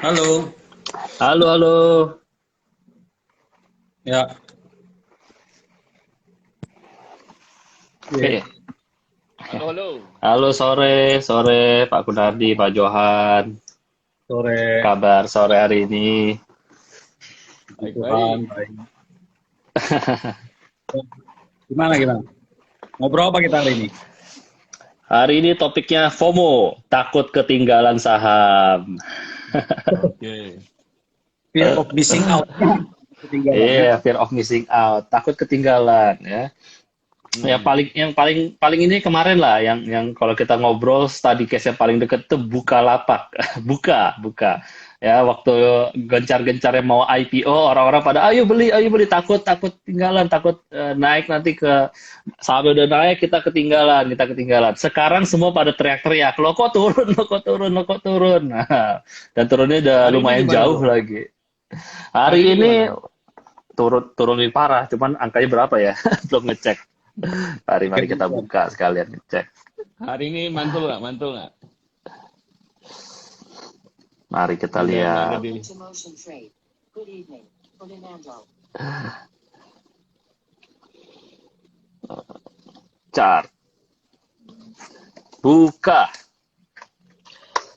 Halo, Halo, halo. ya, Oke. iya, Halo, halo. Halo, sore, sore Pak Gunardi, Pak Johan. sore, Kabar sore hari ini. puji Tuhan, Baik-baik. baik. Gimana, gimana? Ngobrol apa kita hari ini? Hari ini topiknya FOMO, takut ketinggalan saham. Oke. Fear of missing out, ketinggalan ya. Iya, fear of missing out, takut ketinggalan ya. Ya Hmm. paling yang paling ini kemarin lah yang kalau kita ngobrol study case yang paling deket tuh Bukalapak. Buka. Ya waktu gencar-gencarnya mau IPO orang-orang pada ayo beli takut ketinggalan, takut naik nanti ke sahamnya udah naik kita ketinggalan. Sekarang semua pada teriak-teriak, lo kok turun, lo kok turun, lo kok turun. Nah, dan turunnya udah Hari ini lumayan gimana, jauh bro? lagi. Hari ini Hari ini gimana? turun lebih parah, cuman angkanya berapa ya? Belum ngecek. Mari Tiga kita ribuan. buka sekalian ngecek. Hari ini mantul nggak? Mantul nggak? Mari kita Udah lihat gede. Promotion trade. Good evening. Ferdinando. chart. Buka.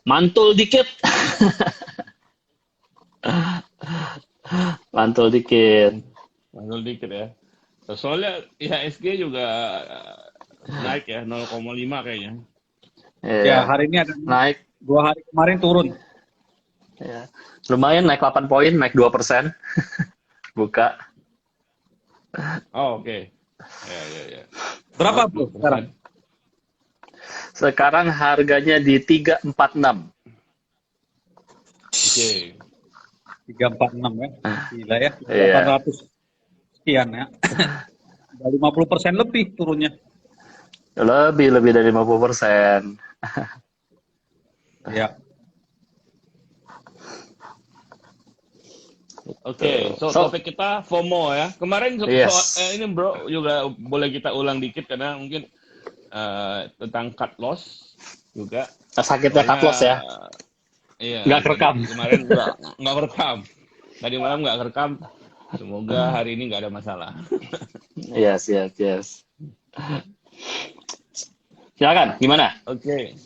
Mantul dikit. Mantul dikit. Mantul dikit ya. Soalnya IHSG juga naik ya, 0,5 kayaknya. Ya, Iya. hari ini ada Naik. 2 hari kemarin turun. Ya. Lumayan naik 8 poin, naik 2%. Buka. Oh, oke. Ya, ya, ya. Berapa, Naik Bro, sekarang? 2%. Sekarang harganya di 346. Oke. 346 ya. Gila ya, Iya. 800 sekian ya. Udah 50% lebih turunnya. Lebih dari 50%. Ya, Oke, so So, topik kita FOMO ya. Kemarin yes. ini bro juga boleh kita ulang dikit karena mungkin tentang cut loss juga. Sakitnya cut Soalnya loss ya. iya Nggak tadi kerekam. kemarin nggak kerekam. Tadi malam nggak kerekam. Semoga hari ini nggak ada masalah. Yes. Silakan, gimana? Oke.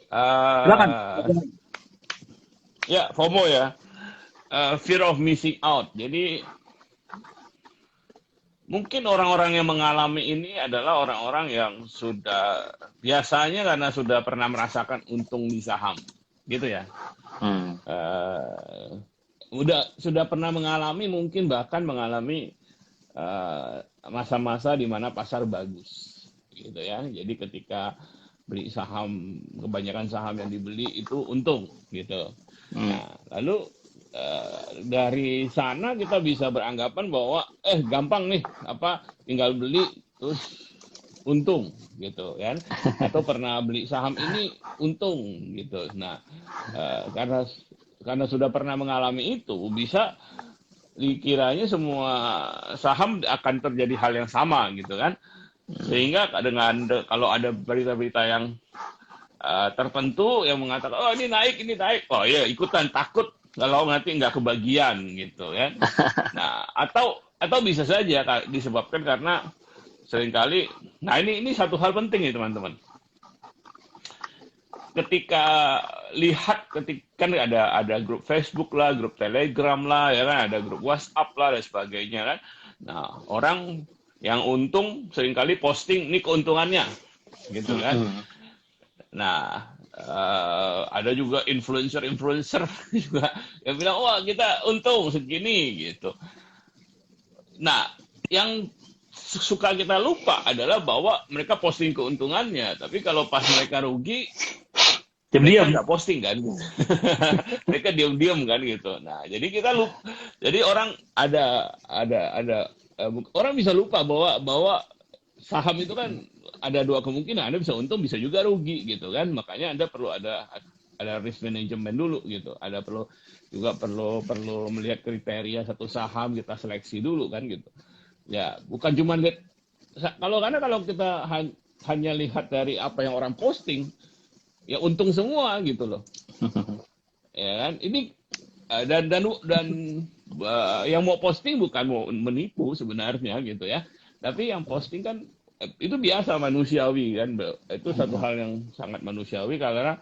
silakan. Ya FOMO ya. Fear of missing out. Jadi mungkin orang-orang yang mengalami ini adalah orang-orang yang sudah biasanya karena sudah pernah merasakan untung di saham, gitu ya. Hmm. Sudah pernah mengalami, mungkin bahkan mengalami masa-masa di mana pasar bagus, gitu ya. Jadi ketika beli saham, kebanyakan saham yang dibeli itu untung, gitu. Hmm. Nah, lalu dari sana kita bisa beranggapan bahwa gampang nih tinggal beli terus untung gitu kan, atau pernah beli saham ini untung gitu. Nah, karena sudah pernah mengalami itu, bisa dikiranya semua saham akan terjadi hal yang sama gitu kan, sehingga kalau ada berita-berita yang tertentu yang mengatakan oh ini naik, oh iya ikutan takut kalau nanti nggak kebagian gitu ya. Nah, atau bisa saja disebabkan karena seringkali, nah ini satu hal penting nih teman-teman. Ketika kan ada grup Facebook lah, grup Telegram lah, ya kan, ada grup WhatsApp lah dan sebagainya kan. Nah, orang yang untung seringkali posting ini keuntungannya, gitu kan. Nah, ada juga influencer juga yang bilang, wah kita untung segini gitu. Nah, yang suka kita lupa adalah bahwa mereka posting keuntungannya, tapi kalau pas mereka rugi, mereka Diam-diam. nggak posting kan. Mereka diam-diam kan gitu. Nah, jadi kita lupa. Jadi orang orang bisa lupa bahwa saham itu kan ada dua kemungkinan, Anda bisa untung, bisa juga rugi gitu kan. Makanya Anda perlu ada risk management dulu gitu. Perlu melihat kriteria satu saham, kita seleksi dulu kan gitu. Ya, bukan cuma lihat kalau kita hanya lihat dari apa yang orang posting, ya untung semua gitu loh. ya kan? Ini dan yang mau posting bukan mau menipu sebenarnya gitu ya, tapi yang posting kan itu biasa manusiawi kan, itu satu hal yang sangat manusiawi karena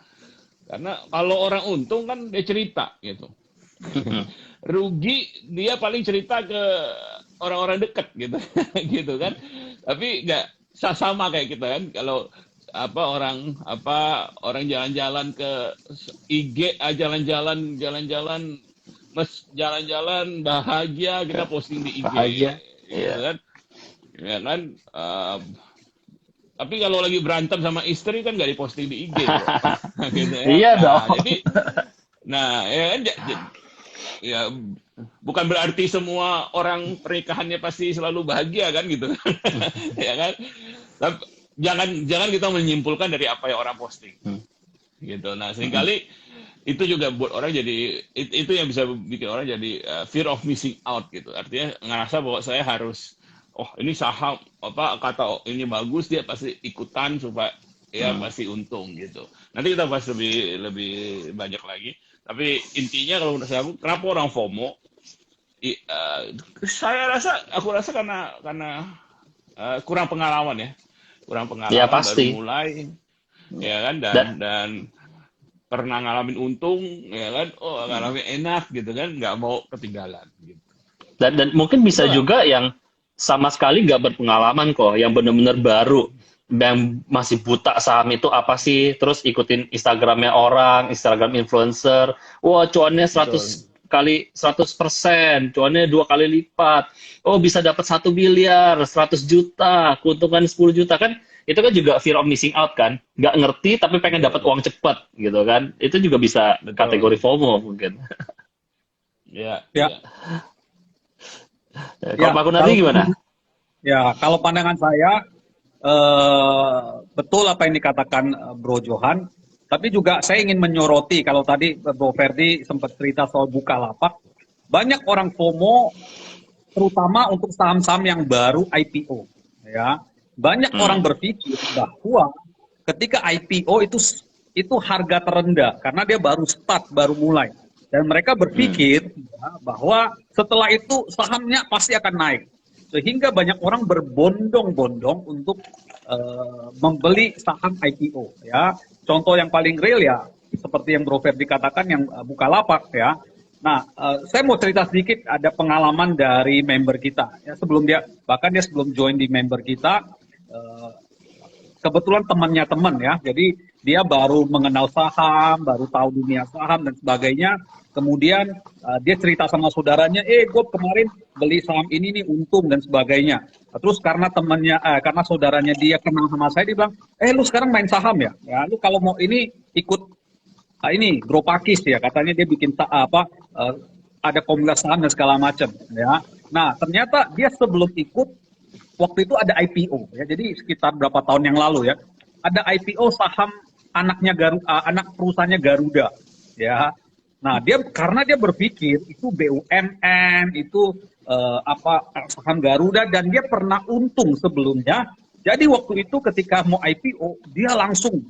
kalau orang untung kan dia cerita gitu, rugi dia paling cerita ke orang-orang dekat gitu, gitu kan, tapi nggak sama kayak kita kan kalau orang jalan-jalan ke IG, jalan-jalan bahagia kita posting di IG, Bahagia, gitu iya. kan, ya kan. Tapi kalau lagi berantem sama istri kan nggak diposting di IG, gitu ya. Iya Nah, dong. jadi, ya kan, ya bukan berarti semua orang pernikahannya pasti selalu bahagia kan gitu, ya kan. Tapi jangan kita menyimpulkan dari apa yang orang posting, gitu. Nah, seringkali itu juga buat orang jadi itu yang bisa bikin orang jadi fear of missing out gitu. Artinya ngerasa bahwa saya harus, ini saham kata ini bagus, dia pasti ikutan supaya ya pasti untung gitu. Nanti kita bahas lebih banyak lagi. Tapi intinya kalau menurut saya, kenapa orang FOMO? Aku rasa karena kurang pengalaman ya. Kurang pengalaman, Ya pasti. baru mulai, ya kan, dan pernah ngalamin untung, ya kan, ngalamin enak gitu kan, nggak mau ketinggalan gitu. Dan mungkin bisa Itulah. juga yang sama sekali nggak berpengalaman kok, yang benar-benar baru, yang masih buta saham itu apa sih, terus ikutin Instagramnya orang, Instagram influencer, wah cuannya 100 kali 100%, cuannya 2 kali lipat, bisa dapat 1 miliar, 100 juta, keuntungan 10 juta kan, itu kan juga fear of missing out kan, nggak ngerti tapi pengen dapat uang cepat gitu kan, itu juga bisa kategori FOMO mungkin. Ya. Kalau Pak Kunardi gimana? Ya, kalau pandangan saya betul apa yang dikatakan Bro Johan, tapi juga saya ingin menyoroti kalau tadi Bro Ferdi sempat cerita soal Bukalapak, banyak orang FOMO terutama untuk saham-saham yang baru IPO, ya. Banyak orang berpikir bahwa ketika IPO itu harga terendah karena dia baru start, baru mulai. Dan mereka berpikir bahwa setelah itu sahamnya pasti akan naik. Sehingga banyak orang berbondong-bondong untuk membeli saham IPO. Ya. Contoh yang paling real ya, seperti yang Bro Ferdi katakan yang Bukalapak ya. Nah, saya mau cerita sedikit, ada pengalaman dari member kita. Ya, bahkan dia sebelum join di member kita, kebetulan temannya teman ya, jadi dia baru mengenal saham, baru tahu dunia saham dan sebagainya. Kemudian dia cerita sama saudaranya, gue kemarin beli saham ini nih untung dan sebagainya. Terus karena karena saudaranya dia kenal sama saya, dia bilang, lu sekarang main saham ya? Ya, lu kalau mau ini ikut ini Gropakis ya, katanya dia bikin ada komunitas saham dan segala macam ya. Nah ternyata dia sebelum ikut waktu itu ada IPO ya, jadi sekitar berapa tahun yang lalu ya, ada IPO saham anak perusahaannya Garuda ya. Nah karena dia berpikir itu BUMN itu saham Garuda dan dia pernah untung sebelumnya, jadi waktu itu ketika mau IPO dia langsung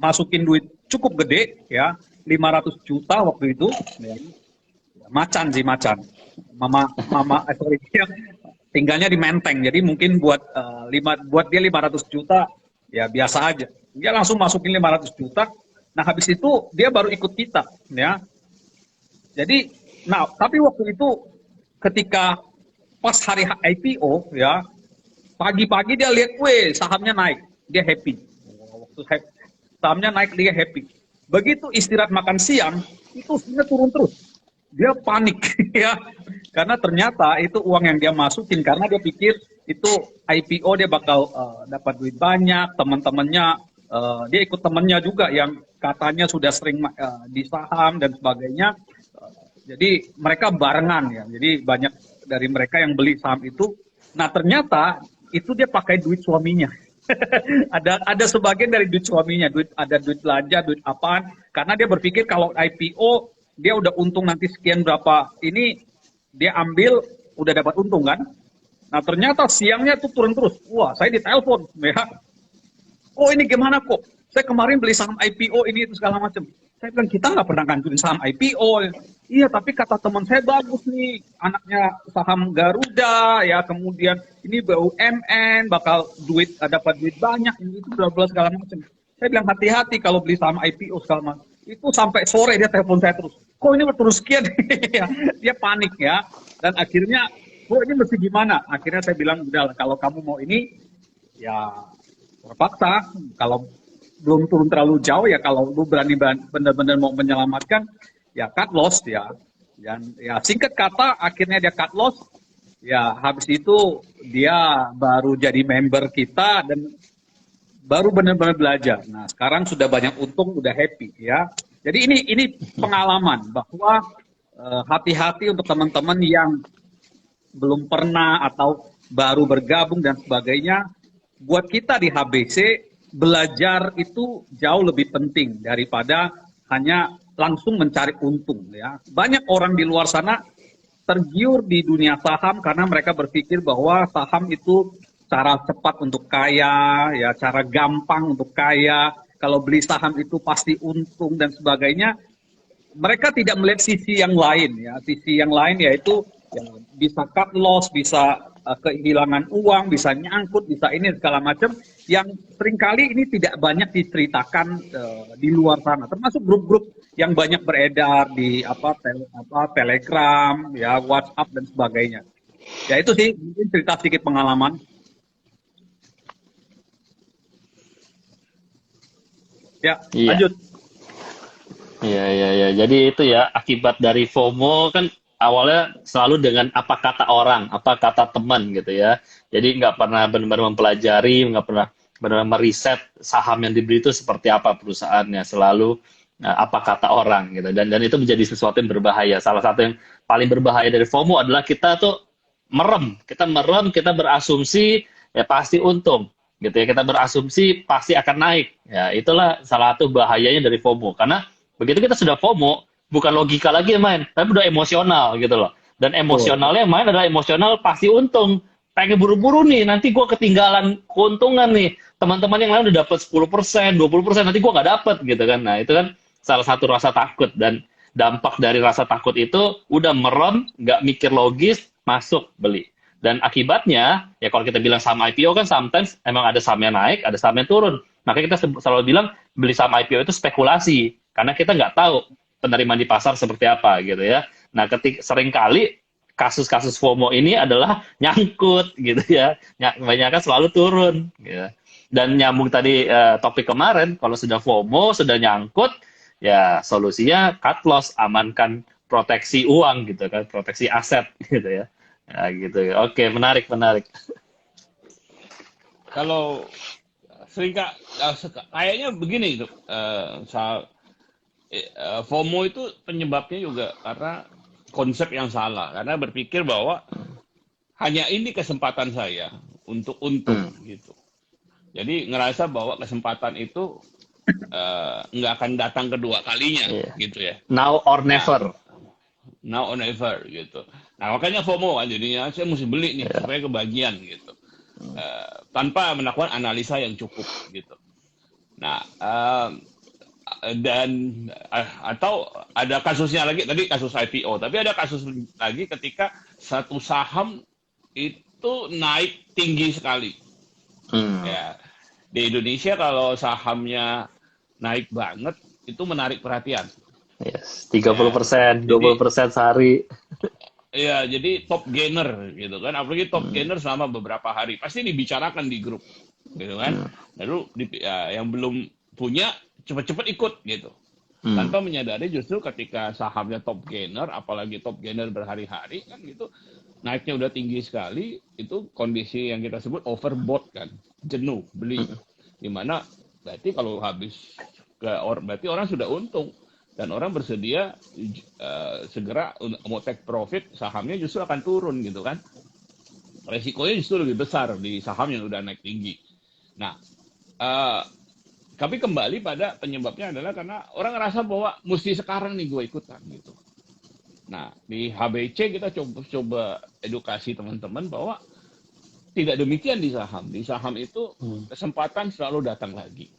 masukin duit cukup gede ya, 500 juta waktu itu ya. Macan mama sorry, tinggalnya di Menteng, jadi mungkin buat dia 500 juta ya biasa aja, dia langsung masukin 500 juta. Nah habis itu dia baru ikut kita ya. Jadi tapi waktu itu ketika pas hari IPO ya, pagi-pagi dia lihat sahamnya naik, dia happy. Waktu sahamnya naik dia happy. Begitu istirahat makan siang itu sahamnya turun terus, dia panik ya, karena ternyata itu uang yang dia masukin, karena dia pikir itu IPO dia bakal dapat duit banyak, teman-temannya dia ikut temannya juga yang katanya sudah sering di saham dan sebagainya, jadi mereka barengan ya, jadi banyak dari mereka yang beli saham itu. Nah ternyata itu dia pakai duit suaminya. ada sebagian dari duit suaminya, ada duit belanja, duit apaan, karena dia berpikir kalau IPO dia udah untung nanti sekian berapa, ini dia ambil udah dapat untung kan. Nah ternyata siangnya tuh turun terus, wah saya ditelepon ya, ini gimana kok saya kemarin beli saham IPO ini itu segala macam. Saya bilang kita nggak pernah ngancurin saham IPO. Iya, tapi kata teman saya bagus nih, anaknya saham Garuda, ya kemudian ini BUMN bakal dapat duit banyak, ini itu bla bla segala macam. Saya bilang hati-hati kalau beli saham IPO segala macam. Itu sampai sore dia telepon saya terus. Kok ini terus sekian? Ya, dia panik ya. Dan akhirnya, kok ini mesti gimana? Akhirnya saya bilang udah kalau kamu mau ini, ya terpaksa. Kalau belum turun terlalu jauh ya kalau lu berani benar-benar mau menyelamatkan ya cut loss ya. Dan ya singkat kata akhirnya dia cut loss. Ya habis itu dia baru jadi member kita dan baru benar-benar belajar. Nah, sekarang sudah banyak untung, udah happy ya. Jadi ini pengalaman bahwa hati-hati untuk teman-teman yang belum pernah atau baru bergabung dan sebagainya. Buat kita di HBC belajar itu jauh lebih penting daripada hanya langsung mencari untung ya. Banyak orang di luar sana tergiur di dunia saham karena mereka berpikir bahwa saham itu cara cepat untuk kaya, ya cara gampang untuk kaya. Kalau beli saham itu pasti untung dan sebagainya. Mereka tidak melihat sisi yang lain ya. Sisi yang lain yaitu ya, bisa cut loss, bisa kehilangan uang, bisa nyangkut, bisa ini segala macam yang seringkali ini tidak banyak diceritakan di luar sana. Termasuk grup-grup yang banyak beredar di Telegram, ya WhatsApp dan sebagainya. Ya itu sih mungkin cerita sedikit pengalaman. Ya, Iya. lanjut. Iya. Jadi itu ya akibat dari FOMO kan awalnya selalu dengan apa kata orang, apa kata teman gitu ya. Jadi nggak pernah benar-benar mempelajari, nggak pernah benar-benar meriset saham yang dibeli itu seperti apa perusahaannya. Selalu apa kata orang gitu. Dan itu menjadi sesuatu yang berbahaya. Salah satu yang paling berbahaya dari FOMO adalah kita tuh merem, kita berasumsi ya pasti untung gitu ya. Kita berasumsi pasti akan naik. Ya, itulah salah satu bahayanya dari FOMO. Karena begitu kita sudah FOMO, bukan logika lagi yang main, tapi udah emosional gitu loh. Dan emosionalnya yang main adalah emosional pasti untung. Pengen buru-buru nih, nanti gue ketinggalan keuntungan nih. Teman-teman yang lain udah dapat 10%, 20%, nanti gue nggak dapet gitu kan. Nah itu kan salah satu rasa takut. Dan dampak dari rasa takut itu udah merem, nggak mikir logis, masuk beli. Dan akibatnya, ya kalau kita bilang saham IPO kan sometimes emang ada saham yang naik, ada saham yang turun. Makanya kita selalu bilang beli saham IPO itu spekulasi. Karena kita nggak tahu penerimaan di pasar seperti apa gitu ya. Nah, seringkali kasus-kasus FOMO ini adalah nyangkut gitu ya. Kebanyakan selalu turun gitu. Dan nyambung tadi topik kemarin, kalau sudah FOMO, sudah nyangkut, ya solusinya cut loss, amankan proteksi uang gitu kan, proteksi aset gitu ya. Ya gitu. Oke, menarik. Kalau kayaknya begini gitu, FOMO itu penyebabnya juga karena konsep yang salah, karena berpikir bahwa hanya ini kesempatan saya untuk untung gitu. Jadi ngerasa bahwa kesempatan itu nggak akan datang kedua kalinya gitu ya. Now or never. Now or never gitu. Nah makanya FOMO kan jadinya saya mesti beli nih supaya kebagian gitu. Tanpa melakukan analisa yang cukup gitu. Nah atau ada kasusnya lagi tadi kasus IPO, tapi ada kasus lagi ketika satu saham itu naik tinggi sekali. Ya, di Indonesia kalau sahamnya naik banget itu menarik perhatian. Yes, 30%, 20% sehari. Iya, jadi top gainer gitu kan. Apalagi top gainer selama beberapa hari. Pasti dibicarakan di grup gitu kan. Lalu yang belum punya cepat-cepat ikut gitu. Tanpa menyadari justru ketika sahamnya top gainer, apalagi top gainer berhari-hari kan gitu, naiknya udah tinggi sekali, itu kondisi yang kita sebut overbought kan. Jenuh beli. Dimana berarti kalau habis berarti orang sudah untung. Dan orang bersedia segera mau take profit, sahamnya justru akan turun gitu kan. Resikonya justru lebih besar di saham yang udah naik tinggi. Nah, tapi kembali pada penyebabnya adalah karena orang ngerasa bahwa mesti sekarang nih gue ikutan gitu. Nah, di HBC kita coba edukasi teman-teman bahwa tidak demikian di saham. Di saham itu kesempatan selalu datang lagi.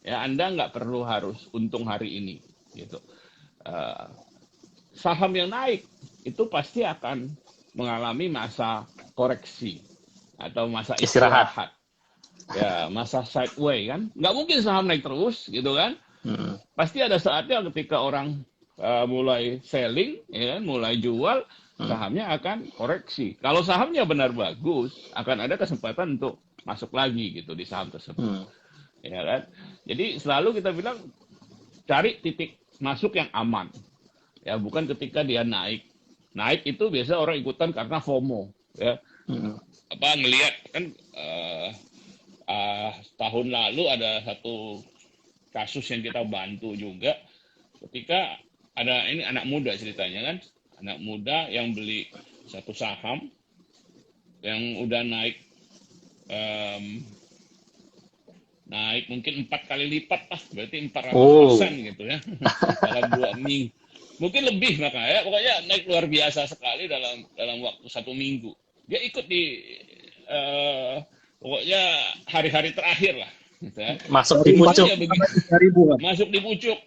Ya, Anda nggak perlu harus untung hari ini, gitu. Eh, Saham yang naik itu pasti akan mengalami masa koreksi atau masa Istirahat. istirahat. Ya, masa sideway kan. Nggak mungkin saham naik terus, gitu kan. Hmm. Pasti ada saatnya ketika orang mulai selling, ya kan, mulai jual, sahamnya akan koreksi. Kalau sahamnya benar bagus, akan ada kesempatan untuk masuk lagi gitu di saham tersebut, Hmm. ya kan. Jadi selalu kita bilang cari titik masuk yang aman, ya bukan ketika dia naik. Naik itu biasa orang ikutan karena FOMO, ya. Hmm. Apa ngelihat kan tahun lalu ada satu kasus yang kita bantu juga ketika ada ini anak muda ceritanya kan, anak muda yang beli satu saham yang udah naik naik mungkin 4 kali lipat lah, berarti 400% gitu ya dalam 2 minggu, mungkin lebih makanya pokoknya naik luar biasa sekali dalam waktu 1 minggu. Dia ikut di pokoknya hari-hari terakhir lah, gitu ya. Masuk di pucuk. Iya, begitu. 3.000 kan? Masuk di pucuk.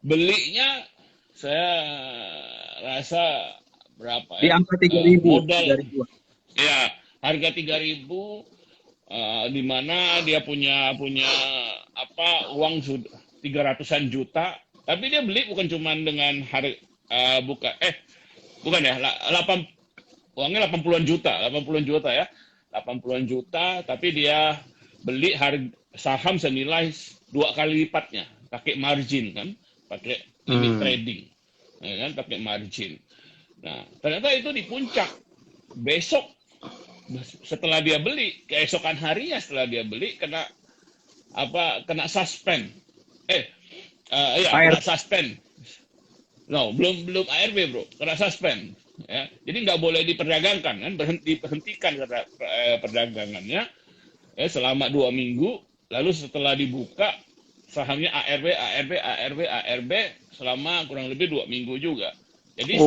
Belinya saya rasa berapa Di ya? angka 3.000. Modal 3.000. ya harga 3.000, di mana dia punya apa uang sudah 300-an juta, tapi dia beli bukan cuma dengan harga bukan ya, uangnya 80-an juta ya. 80-an juta, tapi dia beli harga saham senilai 2 kali lipatnya, pakai margin kan, pakai ini trading, ya kan, pakai margin. Nah, ternyata itu di puncak. Besok setelah dia beli, keesokan harinya setelah dia beli kena suspend. Kena suspend. No, belum ARB, Bro. Kena suspend. Ya. Jadi nggak boleh diperdagangkan kan, diberhentikan perdagangannya selama 2 minggu. Lalu setelah dibuka sahamnya ARB selama kurang lebih 2 minggu juga. Jadi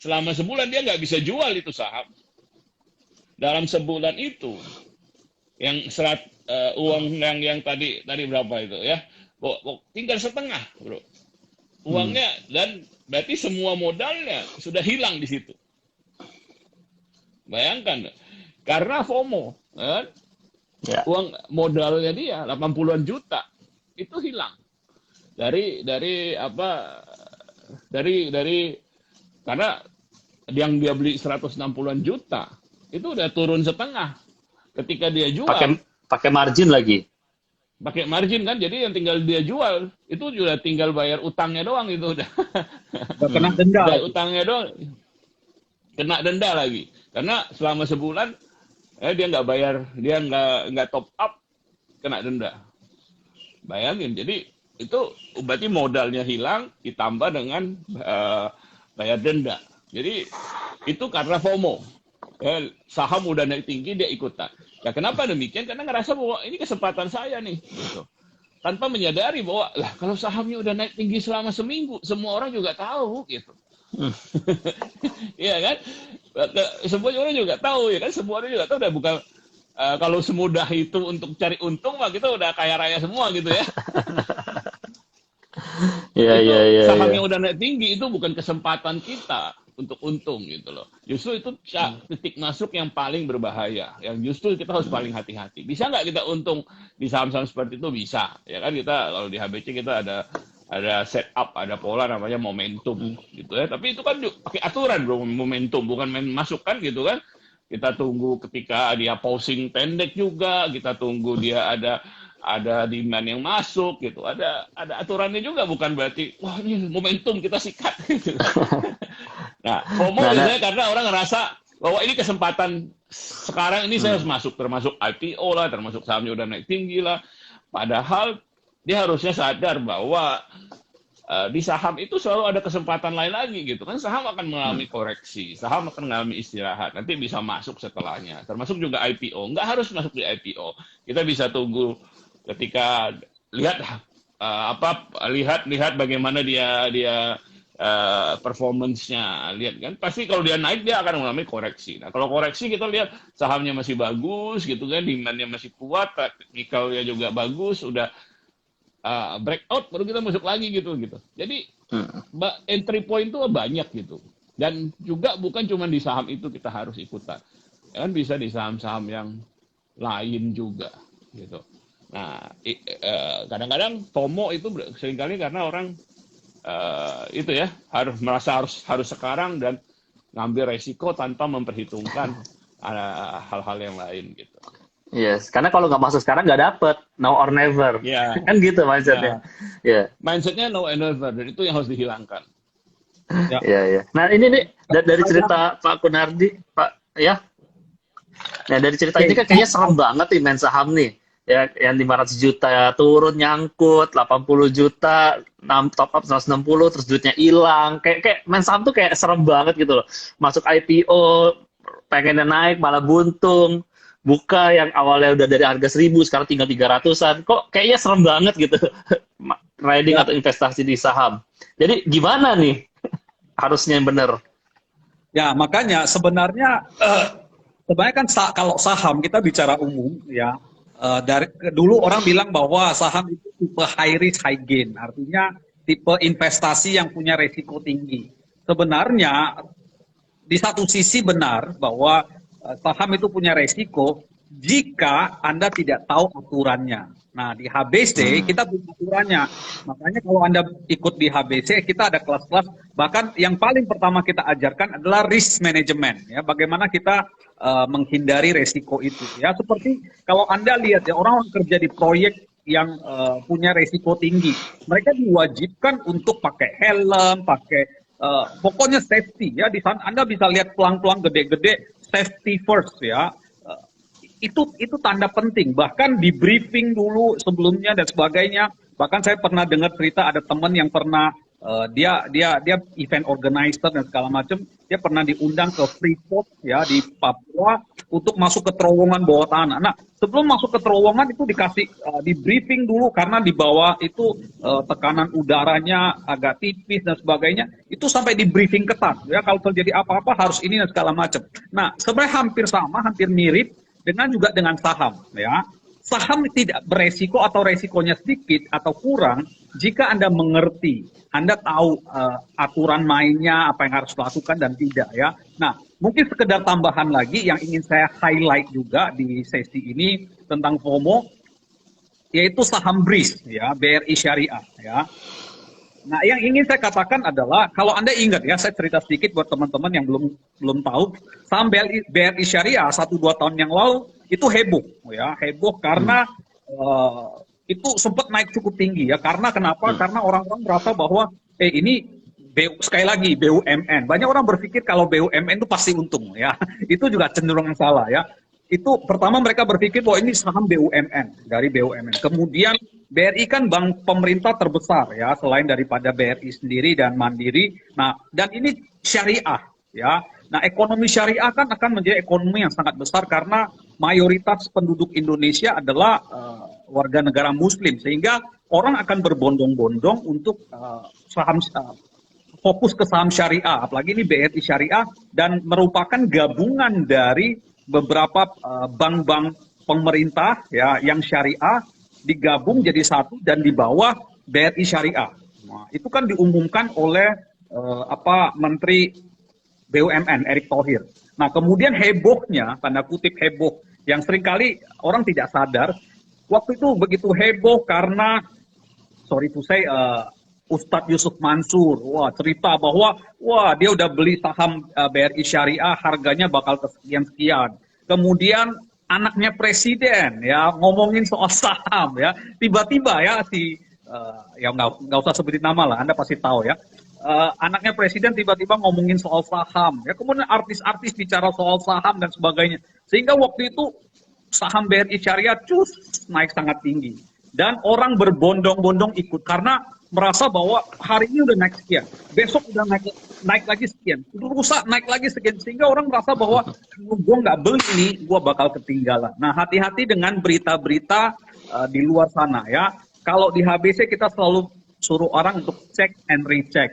selama sebulan dia nggak bisa jual itu saham. Dalam sebulan itu yang uang yang tadi berapa itu ya? Tinggal setengah, Bro. Uangnya dan berarti semua modalnya sudah hilang di situ. Bayangkan, karena FOMO, kan? Ya. Uang modalnya dia 80-an juta itu hilang dari karena yang dia beli 160-an juta itu udah turun setengah ketika dia jual. Pakai margin lagi. Pakai margin kan, jadi yang tinggal dia jual itu juga tinggal bayar utangnya doang itu udah. Kena denda. Utangnya doang, kena denda lagi karena selama sebulan dia nggak bayar, dia nggak top up, kena denda. Bayangin, jadi itu berarti modalnya hilang ditambah dengan bayar denda. Jadi itu karena FOMO. Saham udah naik tinggi dia ikutan. Ya kenapa demikian? Karena ngerasa bahwa ini kesempatan saya nih, gitu. Tanpa menyadari bahwa lah kalau sahamnya udah naik tinggi selama seminggu, semua orang juga tahu, gitu. Iya kan? Semua orang juga tahu, ya kan? Semua orang juga tahu, udah bukan kalau semudah itu untuk cari untung, mah kita udah kaya raya semua, gitu ya. Iya. Sahamnya udah naik tinggi itu bukan kesempatan kita untuk untung, gitu loh. Justru itu titik masuk yang paling berbahaya, yang justru kita harus paling hati-hati. Bisa nggak kita untung di saham-saham seperti itu? Bisa, ya kan? Kita kalau di HBC kita ada setup, ada pola namanya momentum, gitu ya. Tapi itu kan pakai aturan, Bro, momentum, bukan main masuk kan, gitu kan. Kita tunggu ketika dia pausing pendek juga, kita tunggu dia ada demand yang masuk, gitu. Ada aturannya juga, bukan berarti wah ini momentum kita sikat, gitu. Nah, FOMO biasanya karena orang ngerasa bahwa ini kesempatan sekarang ini saya harus masuk, termasuk IPO lah, termasuk sahamnya udah naik tinggi lah. Padahal dia harusnya sadar bahwa di saham itu selalu ada kesempatan lain lagi, gitu kan. Saham akan mengalami koreksi, saham akan mengalami istirahat, nanti bisa masuk setelahnya, termasuk juga IPO. Nggak harus masuk di IPO, kita bisa tunggu ketika lihat bagaimana dia performance-nya, lihat kan, pasti kalau dia naik dia akan mengalami koreksi. Nah kalau koreksi kita lihat sahamnya masih bagus gitu kan, demand-nya masih kuat, teknikalnya juga bagus, udah breakout baru kita masuk lagi gitu. Jadi entry point itu banyak gitu. Dan juga bukan cuma di saham itu kita harus ikutan, kan bisa di saham-saham yang lain juga gitu. Nah kadang-kadang FOMO itu seringkali karena orang itu ya harus merasa harus sekarang dan ngambil resiko tanpa memperhitungkan hal-hal yang lain gitu. Yes, karena kalau nggak masuk sekarang nggak dapet, now or never. Ya, Kan gitu mindsetnya. Ya, mindsetnya no and never, dan itu yang harus dihilangkan. ya. Nah ini nih dari cerita Pak Kunardi, Pak ya. Nah dari cerita ini kan kayaknya serem banget nih main saham nih. Ya, yang 500 juta turun nyangkut, 80 juta, top up 160, terus duitnya hilang. Kayak main saham tuh kayak serem banget gitu loh. Masuk IPO, pengennya naik malah buntung. Buka yang awalnya udah dari harga 1.000, sekarang tinggal 300-an. Kok kayaknya serem banget gitu. Trading atau investasi di saham. Jadi gimana nih harusnya yang benar? Ya, makanya sebenarnya kan kalau saham kita bicara umum ya. Dari dulu orang bilang bahwa saham itu tipe high risk high gain, artinya tipe investasi yang punya resiko tinggi. Sebenarnya di satu sisi benar bahwa saham itu punya resiko jika Anda tidak tahu aturannya. Nah, di HBC kita punya aturannya. Makanya kalau Anda ikut di HBC, kita ada kelas-kelas. Bahkan yang paling pertama kita ajarkan adalah risk management. Ya, bagaimana kita menghindari resiko itu. Ya, seperti kalau Anda lihat ya orang kerja di proyek yang punya resiko tinggi, mereka diwajibkan untuk pakai helm, pakai pokoknya safety. Ya, di sana Anda bisa lihat pelang-pelang gede-gede safety first ya. Itu tanda penting, bahkan di briefing dulu sebelumnya dan sebagainya. Bahkan saya pernah dengar cerita ada teman yang pernah dia event organizer dan segala macam, dia pernah diundang ke Freeport ya di Papua untuk masuk ke terowongan bawah tanah. Nah, sebelum masuk ke terowongan itu dikasih di briefing dulu karena di bawah itu tekanan udaranya agak tipis dan sebagainya. Itu sampai di briefing ketat ya, kalau terjadi apa-apa harus ini dan segala macam. Nah, sebenarnya hampir sama, hampir mirip dengan saham ya. Saham tidak beresiko atau resikonya sedikit atau kurang jika Anda mengerti, Anda tahu aturan mainnya, apa yang harus dilakukan dan tidak ya. Nah, mungkin sekedar tambahan lagi yang ingin saya highlight juga di sesi ini tentang FOMO, yaitu saham BRIS ya, BRI Syariah ya. Nah, yang ingin saya katakan adalah kalau Anda ingat ya, saya cerita sedikit buat teman-teman yang belum tahu, saham BRI Syariah 1-2 tahun yang lalu itu heboh ya, heboh karena itu sempat naik cukup tinggi ya. Karena kenapa? Karena orang-orang merasa bahwa ini sekali lagi BUMN. Banyak orang berpikir kalau BUMN itu pasti untung ya. Itu juga cenderung yang salah ya. Itu pertama mereka berpikir bahwa ini saham BUMN, dari BUMN. Kemudian BRI kan bank pemerintah terbesar ya, selain daripada BRI sendiri dan Mandiri. Nah, dan ini syariah ya. Nah, ekonomi syariah kan akan menjadi ekonomi yang sangat besar karena mayoritas penduduk Indonesia adalah warga negara Muslim, sehingga orang akan berbondong-bondong untuk fokus ke saham syariah, apalagi ini BRI Syariah dan merupakan gabungan dari beberapa bank-bank pemerintah ya yang syariah digabung jadi satu dan di bawah BRI Syariah. Nah, itu kan diumumkan oleh Menteri BUMN Erick Thohir. Nah, kemudian hebohnya, tanda kutip heboh, yang seringkali orang tidak sadar, waktu itu begitu heboh karena, sorry to say, Ustadz Yusuf Mansur, cerita bahwa, dia udah beli saham BRI Syariah, harganya bakal kesekian-sekian. Kemudian anaknya presiden, ya, ngomongin soal saham, ya, tiba-tiba ya ya nggak usah sebutin nama lah, Anda pasti tahu ya. Anaknya presiden tiba-tiba ngomongin soal saham, ya kemudian artis-artis bicara soal saham dan sebagainya, sehingga waktu itu saham BRI Syariah naik sangat tinggi dan orang berbondong-bondong ikut karena merasa bahwa hari ini udah naik sekian, besok udah naik lagi sekian, rusak naik lagi sekian, sehingga orang merasa bahwa gue nggak beli ini, gue bakal ketinggalan. Nah, hati-hati dengan berita-berita di luar sana ya. Kalau di HBC kita selalu suruh orang untuk cek and recheck.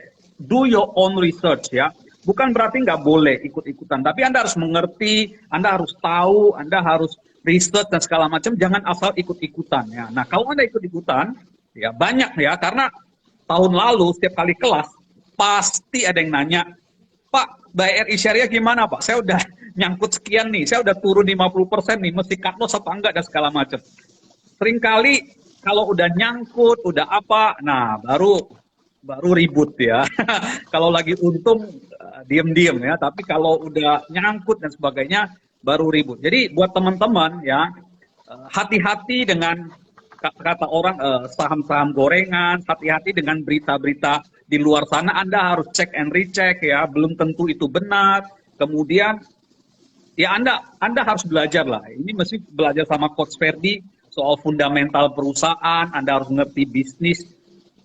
do your own research ya. Bukan berarti nggak boleh ikut-ikutan, tapi Anda harus mengerti, Anda harus tahu, Anda harus research dan segala macam, jangan asal ikut-ikutan ya. Nah, kalau Anda ikut-ikutan, ya banyak ya, karena tahun lalu setiap kali kelas, pasti ada yang nanya, Pak, BRI Syariah gimana Pak? Saya udah nyangkut sekian nih, saya udah turun 50% nih, mesti cut loss apa enggak dan segala macam. Seringkali kalau udah nyangkut, udah apa, nah baru ribut ya. Kalau lagi untung diem-diem ya, tapi kalau udah nyangkut dan sebagainya baru ribut. Jadi buat teman-teman ya, hati-hati dengan kata orang saham-saham gorengan, hati-hati dengan berita-berita di luar sana. Anda harus cek and recheck ya, belum tentu itu benar. Kemudian ya Anda harus belajar lah. Ini mesti belajar sama Coach Ferdi soal fundamental perusahaan, Anda harus ngerti bisnis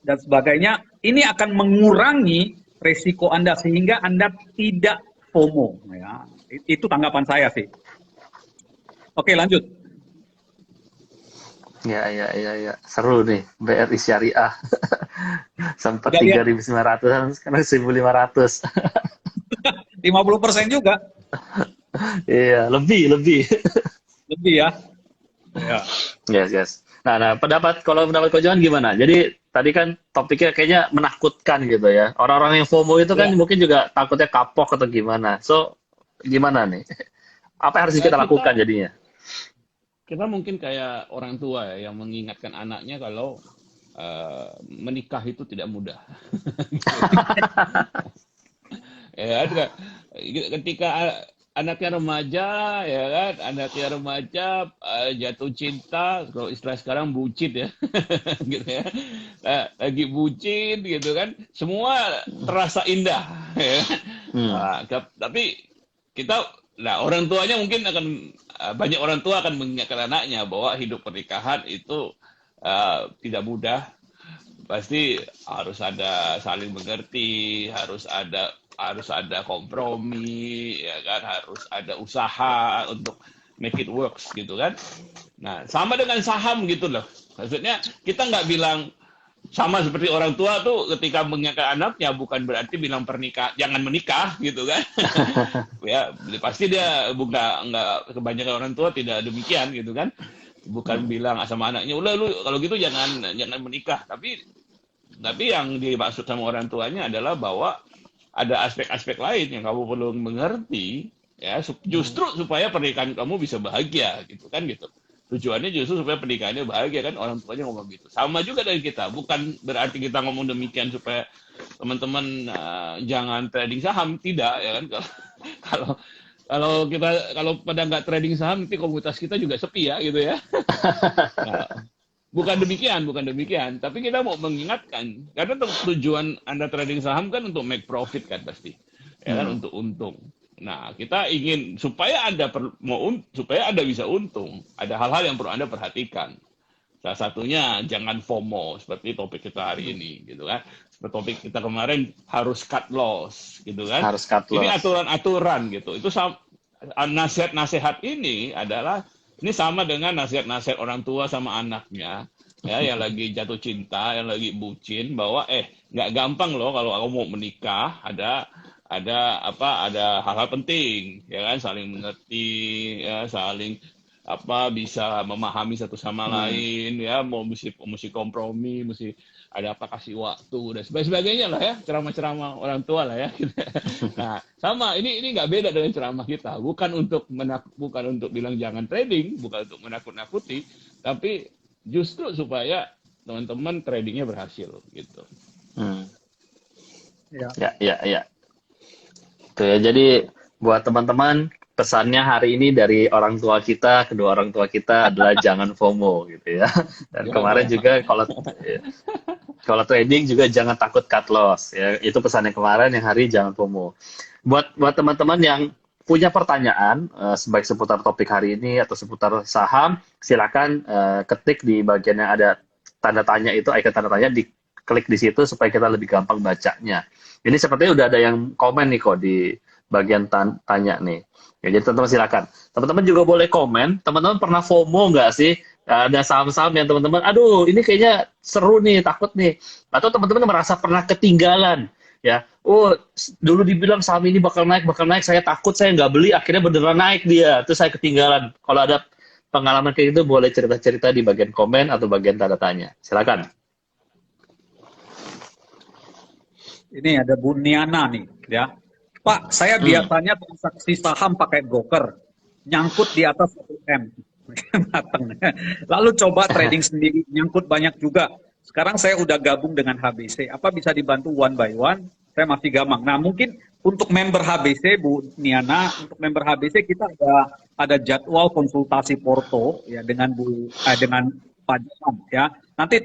dan sebagainya. Ini akan mengurangi resiko Anda sehingga Anda tidak FOMO ya. Itu tanggapan saya sih. Oke, lanjut. Ya. Seru nih, BRI Syariah. Sempat 3.900, sekarang 1.500. 50% juga. Iya, lebih. Lebih ya. Ya. Yes. Nah, kalau pendapat Ko Johan gimana? Jadi tadi kan topiknya kayaknya menakutkan gitu ya. Orang-orang yang FOMO itu kan mungkin juga takutnya kapok atau gimana. So, gimana nih? Apa yang harus kita lakukan jadinya? Kita mungkin kayak orang tua ya, yang mengingatkan anaknya kalau menikah itu tidak mudah. Ya, ketika anaknya remaja, ya kan, jatuh cinta, kalau istilah sekarang bucin ya, gitu ya, lagi bucin gitu kan, semua terasa indah, ya. Tapi orang tuanya mungkin banyak orang tua akan mengingatkan anaknya bahwa hidup pernikahan itu tidak mudah, pasti harus ada saling mengerti, harus ada kompromi, ya kan, harus ada usaha untuk make it works gitu kan. Nah, sama dengan saham gitu loh. Maksudnya kita nggak bilang sama seperti orang tua tuh ketika mengingatkan anaknya bukan berarti bilang jangan menikah gitu kan. Ya, pasti dia nggak kebanyakan orang tua tidak demikian gitu kan. Bukan bilang sama anaknya, udah lu kalau gitu jangan menikah. Tapi yang dimaksud sama orang tuanya adalah bahwa ada aspek-aspek lain yang kamu perlu mengerti ya, justru supaya pernikahan kamu bisa bahagia gitu kan gitu. Tujuannya justru supaya pernikahannya bahagia kan, orang tuanya ngomong gitu. Sama juga dari kita, bukan berarti kita ngomong demikian supaya teman-teman jangan trading saham, tidak ya kan. Kalau pada nggak trading saham nanti komunitas kita juga sepi ya gitu ya. Nah, bukan demikian. Tapi kita mau mengingatkan, karena tujuan Anda trading saham kan untuk make profit kan pasti, ya kan, untuk untung. Nah, kita ingin supaya Anda bisa untung, ada hal-hal yang perlu Anda perhatikan. Salah satunya jangan FOMO seperti topik kita hari ini, gitu kan. Seperti topik kita kemarin harus cut loss, gitu kan. Harus cut loss. Ini aturan-aturan gitu. Itu nasihat-nasihat ini sama dengan nasihat-nasihat orang tua sama anaknya, ya, yang lagi jatuh cinta, yang lagi bucin, bahwa nggak gampang loh kalau kamu mau menikah, ada hal-hal penting, ya kan, saling mengerti, ya, saling bisa memahami satu sama lain, ya, mesti kompromi, mesti ada kasih waktu dan sebagainya lah ya, ceramah-ceramah orang tua lah ya. Nah, sama ini nggak beda dengan ceramah kita, bukan untuk bilang jangan trading, bukan untuk menakut-nakuti, tapi justru supaya teman-teman tradingnya berhasil gitu. Ya. Tuh ya, jadi buat teman-teman, pesannya hari ini dari kedua orang tua kita adalah jangan FOMO gitu ya. Dan kemarin juga kalau trading juga jangan takut cut loss ya. Itu pesannya kemarin, yang hari jangan FOMO. Buat teman-teman yang punya pertanyaan baik seputar topik hari ini atau seputar saham, silakan ketik di bagian yang ada tanda tanya itu, icon tanda tanya, diklik di situ supaya kita lebih gampang bacanya. Ini sepertinya udah ada yang komen nih kok di bagian tanya nih. Ya, jadi teman-teman silakan. Teman-teman juga boleh komen. Teman-teman pernah FOMO nggak sih? Ada saham-saham yang teman-teman, aduh ini kayaknya seru nih, takut nih. Atau teman-teman merasa pernah ketinggalan. ya. Oh, dulu dibilang saham ini bakal naik, saya takut, saya nggak beli, akhirnya beneran naik dia, terus saya ketinggalan. Kalau ada pengalaman kayak gitu, boleh cerita-cerita di bagian komen atau bagian tanda tanya. Silakan. Ini ada Bu Niana nih, ya. Pak, saya biasanya transaksi saham pakai broker, nyangkut di atas 1M. Mateng. Lalu coba trading sendiri, nyangkut banyak juga. Sekarang saya udah gabung dengan HBC. Apa bisa dibantu one by one? Saya masih gamang. Nah, mungkin untuk member HBC, Bu Niana, untuk member HBC kita ada jadwal konsultasi porto ya dengan Pak Johan ya. Nanti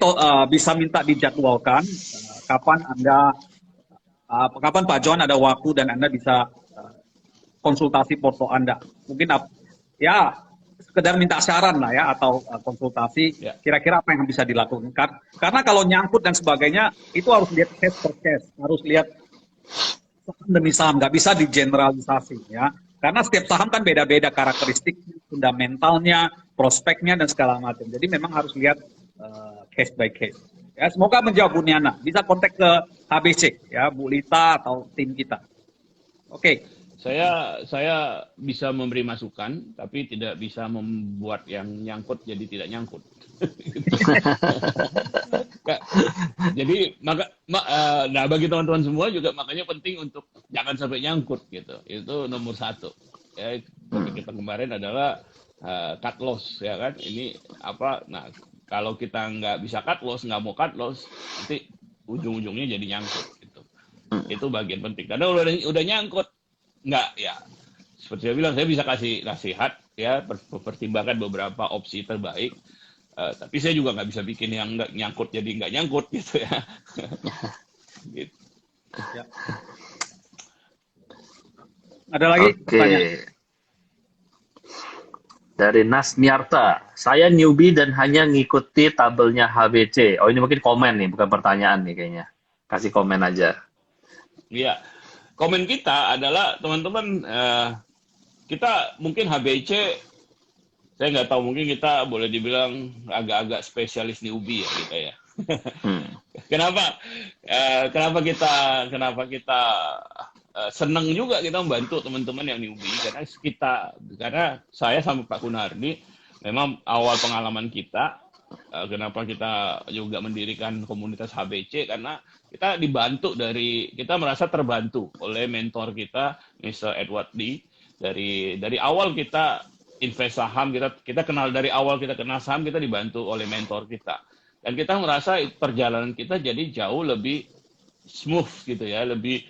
bisa minta dijadwalkan kapan Pak Johan ada waktu dan Anda bisa konsultasi porto Anda. Mungkin ya sekedar minta saran lah ya atau konsultasi kira-kira apa yang bisa dilakukan. Karena kalau nyangkut dan sebagainya itu harus lihat case per case, harus lihat saham demi saham, nggak bisa digeneralisasi ya. Karena setiap saham kan beda-beda karakteristik, fundamentalnya, prospeknya dan segala macam. Jadi memang harus lihat case by case. Ya, semoga menjawab Bu Niana. Bisa kontak ke HBC ya, Bu Lita atau tim kita. Oke. Saya bisa memberi masukan, tapi tidak bisa membuat yang nyangkut jadi tidak nyangkut. Jadi nah bagi teman-teman semua juga makanya penting untuk jangan sampai nyangkut gitu. Itu nomor satu. Ya, kita kemarin adalah cut loss ya kan. Ini apa? Nah kalau kita nggak bisa cut loss, nggak mau cut loss, nanti ujung-ujungnya jadi nyangkut gitu. Itu bagian penting. Karena udah nyangkut. Nggak, ya. Seperti saya bilang, saya bisa kasih nasihat, ya, pertimbangkan beberapa opsi terbaik. Tapi saya juga nggak bisa bikin yang nggak nyangkut jadi nggak nyangkut, gitu ya. Gitu. Ya. Ada lagi pertanyaan? Dari Nasmiarta, saya newbie dan hanya ngikuti tabelnya HBC. Oh, ini mungkin komen nih, bukan pertanyaan nih kayaknya. Kasih komen aja. Iya. Komen kita adalah teman-teman kita mungkin HBC saya nggak tahu mungkin kita boleh dibilang agak-agak spesialis newbie ya kita ya. Kenapa kita senang juga kita membantu teman-teman yang newbie karena saya sama Pak Kunardi memang awal pengalaman kita kenapa kita juga mendirikan komunitas HBC karena kita merasa terbantu oleh mentor kita Mr. Edward Lee dari awal kita invest saham kita kenal dari awal kita kenal saham kita dibantu oleh mentor kita dan kita merasa perjalanan kita jadi jauh lebih smooth gitu ya lebih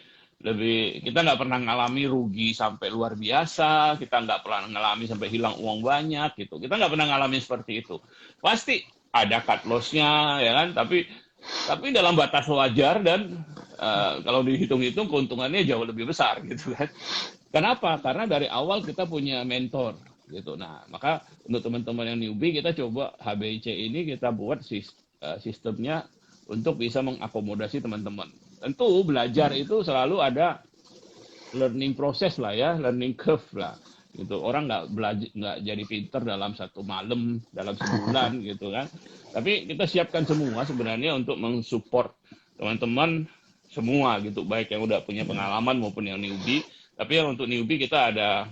kita nggak pernah ngalami rugi sampai luar biasa kita nggak pernah ngalami sampai hilang uang banyak gitu kita nggak pernah ngalami seperti itu pasti ada cut loss-nya ya kan tapi dalam batas wajar dan kalau dihitung-hitung keuntungannya jauh lebih besar gitu kan. Kenapa? Karena dari awal kita punya mentor gitu. Nah, maka untuk teman-teman yang newbie kita coba HBC ini kita buat sistemnya untuk bisa mengakomodasi teman-teman. Tentu belajar itu selalu ada learning process lah ya, learning curve lah. Gitu. Orang nggak jadi pinter dalam satu malam, dalam sebulan gitu kan. Tapi kita siapkan semua sebenarnya untuk mensupport teman-teman semua gitu, baik yang udah punya pengalaman maupun yang newbie. Tapi yang untuk newbie kita ada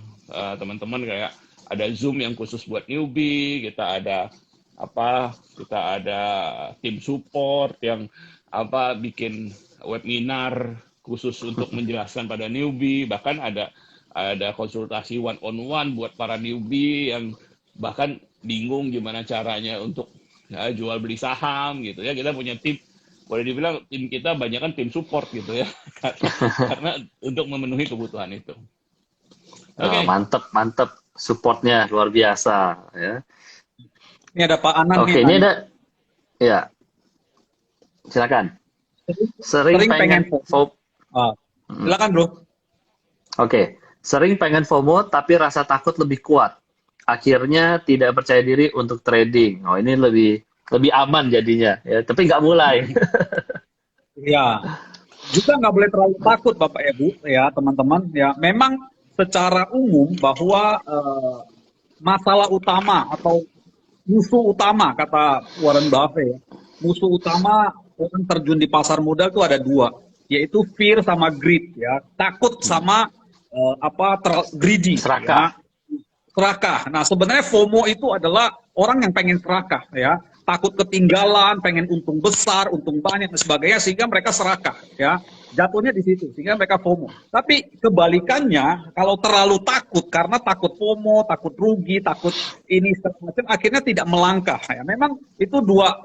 teman-teman kayak ada Zoom yang khusus buat newbie, kita ada tim support yang bikin webinar khusus untuk menjelaskan pada newbie, bahkan ada konsultasi one on one buat para newbie yang bahkan bingung gimana caranya untuk jual beli saham gitu ya. Kita punya tim, boleh dibilang tim kita banyak kan tim support gitu ya. Karena untuk memenuhi kebutuhan itu. Okay. Mantep supportnya luar biasa ya. Ini ada Pak Anan. Oke, ini ada ya. Silakan. Sering pengen FOMO. Silakan, Bro. Oke. Sering pengen FOMO tapi rasa takut lebih kuat. Akhirnya tidak percaya diri untuk trading. Oh, ini lebih aman jadinya ya, tapi nggak mulai. Ya. Juga nggak boleh terlalu takut Bapak Ibu ya, teman-teman. Ya, memang secara umum bahwa masalah utama atau musuh utama kata Warren Buffett ya. Musuh utama orang terjun di pasar modal itu ada dua. yaitu fear sama greed ya, takut sama greedy Serakah. ya, serakah. Nah, sebenarnya FOMO itu adalah orang yang pengen serakah ya, takut ketinggalan, pengen untung besar, untung banyak dan sebagainya sehingga mereka serakah ya. Jatuhnya di situ sehingga mereka FOMO. Tapi kebalikannya, kalau terlalu takut karena takut FOMO, takut rugi, takut ini segala macam, akhirnya tidak melangkah ya. Memang itu dua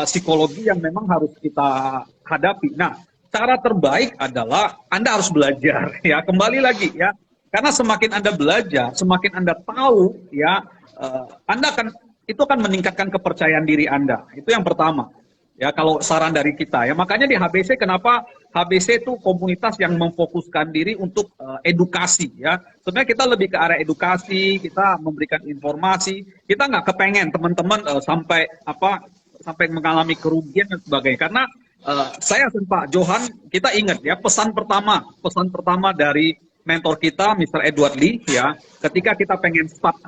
psikologi yang memang harus kita hadapi. Nah, cara terbaik adalah Anda harus belajar ya. Kembali lagi ya, karena semakin Anda belajar, semakin Anda tahu ya, Anda akan itu akan meningkatkan kepercayaan diri Anda. Itu yang pertama. Ya, kalau saran dari kita ya. Makanya di HBC kenapa HBC itu komunitas yang memfokuskan diri untuk edukasi ya. Sebenarnya kita lebih ke arah edukasi, kita memberikan informasi. Kita nggak kepengen teman-teman sampai mengalami kerugian dan sebagainya. Karena saya dan Pak Johan, kita ingat ya pesan pertama dari mentor kita, Mr. Edward Lee, ya, ketika kita pengen start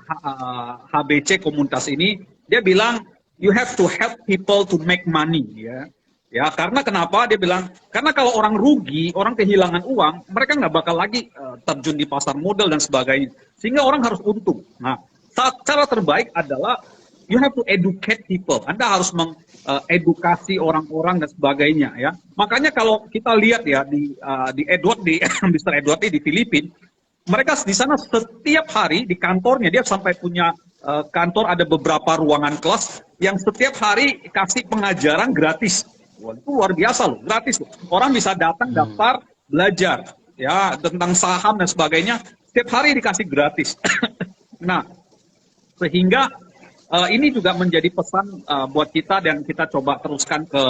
HBC komunitas ini, dia bilang, you have to help people to make money, ya. Ya, karena kenapa? Dia bilang, karena kalau orang rugi, orang kehilangan uang, mereka nggak bakal lagi terjun di pasar modal dan sebagainya. Sehingga orang harus untung. Nah, cara terbaik adalah you have to educate people. Anda harus mengedukasi orang-orang dan sebagainya ya. Makanya kalau kita lihat ya di Mr. Edward di Filipina, mereka di sana setiap hari di kantornya dia sampai punya kantor ada beberapa ruangan kelas yang setiap hari kasih pengajaran gratis. Wah, itu luar biasa loh, gratis loh. Orang bisa datang daftar belajar ya tentang saham dan sebagainya setiap hari dikasih gratis. Nah, sehingga ini juga menjadi pesan buat kita dan kita coba teruskan ke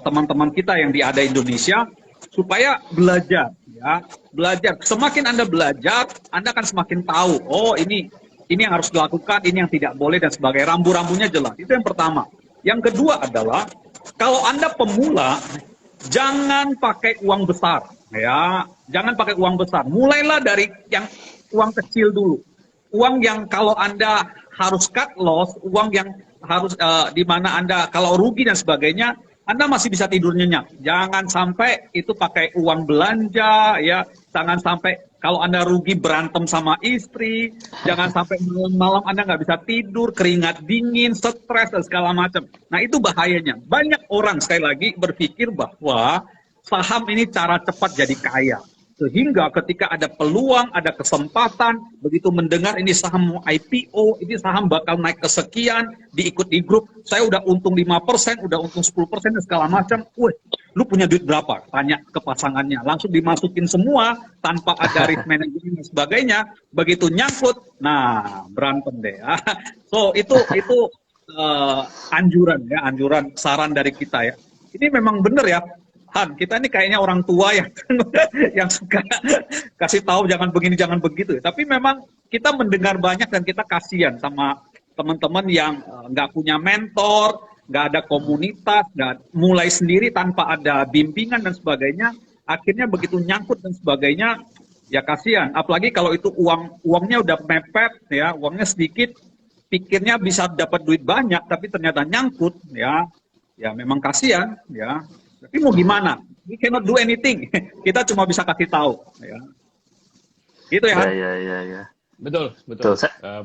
teman-teman kita yang ada Indonesia supaya belajar ya, belajar. Semakin Anda belajar, Anda akan semakin tahu, oh ini yang harus dilakukan, ini yang tidak boleh dan sebagainya. Rambu-rambunya jelas. Itu yang pertama. Yang kedua adalah kalau Anda pemula, jangan pakai uang besar ya, jangan pakai uang besar. Mulailah dari yang uang kecil dulu. Uang yang kalau Anda harus cut loss, uang yang harus di mana Anda kalau rugi dan sebagainya, Anda masih bisa tidur nyenyak. Jangan sampai itu pakai uang belanja ya, jangan sampai kalau Anda rugi berantem sama istri, jangan sampai malam-malam Anda nggak bisa tidur, keringat dingin, stres dan segala macam. Nah, itu bahayanya. Banyak orang sekali lagi berpikir bahwa saham ini cara cepat jadi kaya. Sehingga ketika ada peluang, ada kesempatan, begitu mendengar ini saham mau IPO, ini saham bakal naik kesekian, diikut di grup, saya udah untung 5%, udah untung 10% dan segala macam. Wih, lu punya duit berapa? Tanya ke pasangannya. Langsung dimasukin semua, tanpa ada risk management dan sebagainya. Begitu nyangkut, nah berantem deh. So, itu anjuran saran dari kita ya. Ini memang benar ya. Han, kita ini kayaknya orang tua yang yang suka kasih tahu jangan begini, jangan begitu. Tapi memang kita mendengar banyak dan kita kasihan sama teman-teman yang nggak punya mentor, nggak ada komunitas, nggak mulai sendiri tanpa ada bimbingan dan sebagainya. Akhirnya begitu nyangkut dan sebagainya, ya kasihan. Apalagi kalau itu uangnya udah mepet, ya uangnya sedikit, pikirnya bisa dapat duit banyak, tapi ternyata nyangkut, ya memang kasihan, ya. Tapi mau gimana? We cannot do anything. Kita cuma bisa kasih tahu. Ya. Gitu ya. Ya. Betul.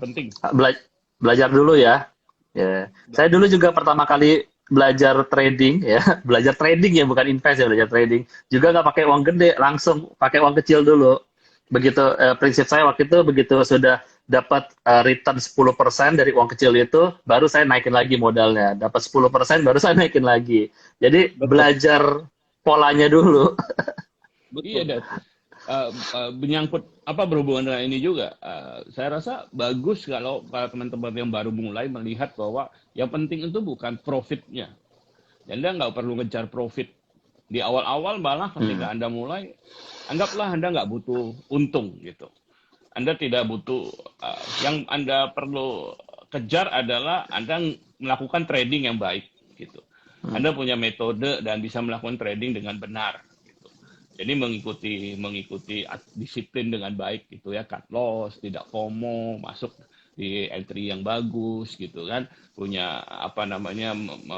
Penting. Belajar dulu ya. Ya. Saya dulu juga pertama kali belajar trading ya. Belajar trading ya, bukan invest ya, belajar trading. Juga nggak pakai uang gede, langsung pakai uang kecil dulu. Begitu prinsip saya waktu itu, begitu sudah dapat return 10% dari uang kecil itu, baru saya naikin lagi modalnya. Dapat 10%, baru saya naikin lagi. Jadi belajar polanya dulu. Iya, Dan. Menyangkut berhubungan dengan ini juga, saya rasa bagus kalau teman-teman yang baru mulai melihat bahwa yang penting itu bukan profitnya. Anda nggak perlu ngejar profit. Di awal-awal malah ketika Anda mulai, anggaplah Anda nggak butuh untung gitu. Anda tidak butuh, yang Anda perlu kejar adalah Anda melakukan trading yang baik gitu. Anda punya metode dan bisa melakukan trading dengan benar gitu. Jadi mengikuti disiplin dengan baik gitu ya, cut loss, tidak FOMO, masuk di entry yang bagus gitu kan, punya apa namanya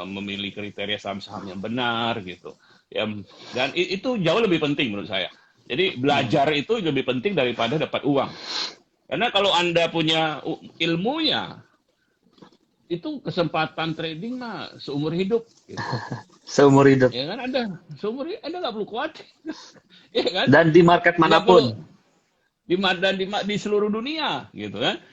memilih kriteria saham-saham yang benar gitu. Ya, dan itu jauh lebih penting menurut saya. Jadi belajar itu lebih penting daripada dapat uang. Karena kalau Anda punya ilmunya, itu kesempatan trading mah seumur hidup. Gitu. Seumur hidup. Ya kan seumur hidup Anda nggak perlu khawatir. Ya kan? Dan di market manapun. Di seluruh dunia gitu kan.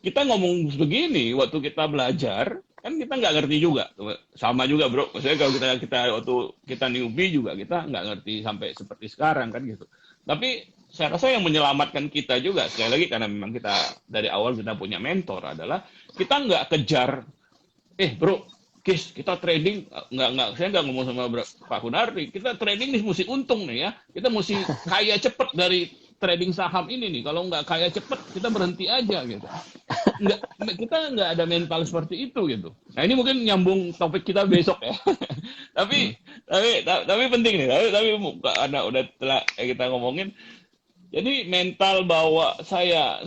Kita ngomong begini waktu kita belajar kan kita nggak ngerti juga, sama juga bro. Maksudnya kalau kita waktu kita newbie juga kita nggak ngerti sampai seperti sekarang kan gitu. Tapi saya rasa yang menyelamatkan kita juga sekali lagi karena memang kita dari awal kita punya mentor adalah kita nggak kejar, bro, Kis, kita trading saya nggak ngomong sama Pak Kunardi, kita trading nih mesti untung nih ya, kita mesti kaya cepet dari trading saham ini nih. Kalau nggak kaya cepet, kita berhenti aja gitu. Kita nggak ada mental seperti itu gitu. Nah ini mungkin nyambung topik kita besok ya. tapi penting nih. Tapi karena udah telah kita ngomongin. Jadi mental bahwa saya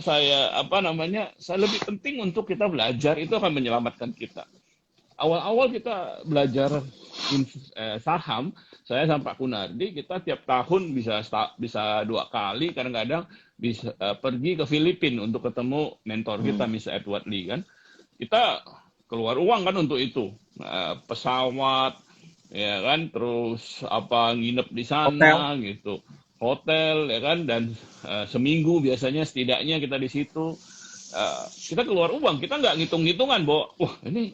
lebih penting untuk kita belajar itu akan menyelamatkan kita. Awal-awal kita belajar saham, saya sama Pak Kunardi kita tiap tahun bisa 2 kali, kadang-kadang bisa pergi ke Filipina untuk ketemu mentor kita, Mr. Edward Lee kan. Kita keluar uang kan untuk itu, pesawat, ya kan, terus nginep di sana gitu, hotel, ya kan, dan seminggu biasanya setidaknya kita di situ. Kita keluar uang, kita nggak ngitung-ngitungan bahwa wah ini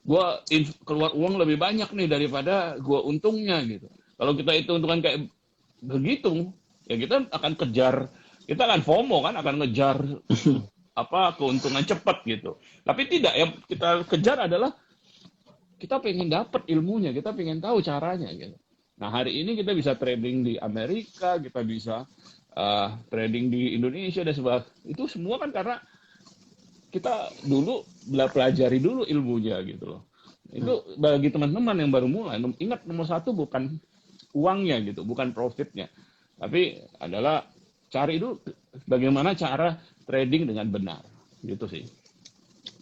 gua keluar uang lebih banyak nih daripada gua untungnya gitu. Kalau kita hitung-hitungan kayak begitu, ya kita akan FOMO kan, akan ngejar keuntungan cepat gitu. Tapi tidak, yang kita kejar adalah kita pengen dapat ilmunya, kita pengen tahu caranya gitu. Nah hari ini kita bisa trading di Amerika, kita bisa trading di Indonesia dan sebagainya. Itu semua kan karena kita dulu pelajari dulu ilmunya gitu loh. Itu bagi teman-teman yang baru mulai, ingat nomor 1 bukan uangnya gitu, bukan profitnya, tapi adalah cari dulu bagaimana cara trading dengan benar, gitu sih.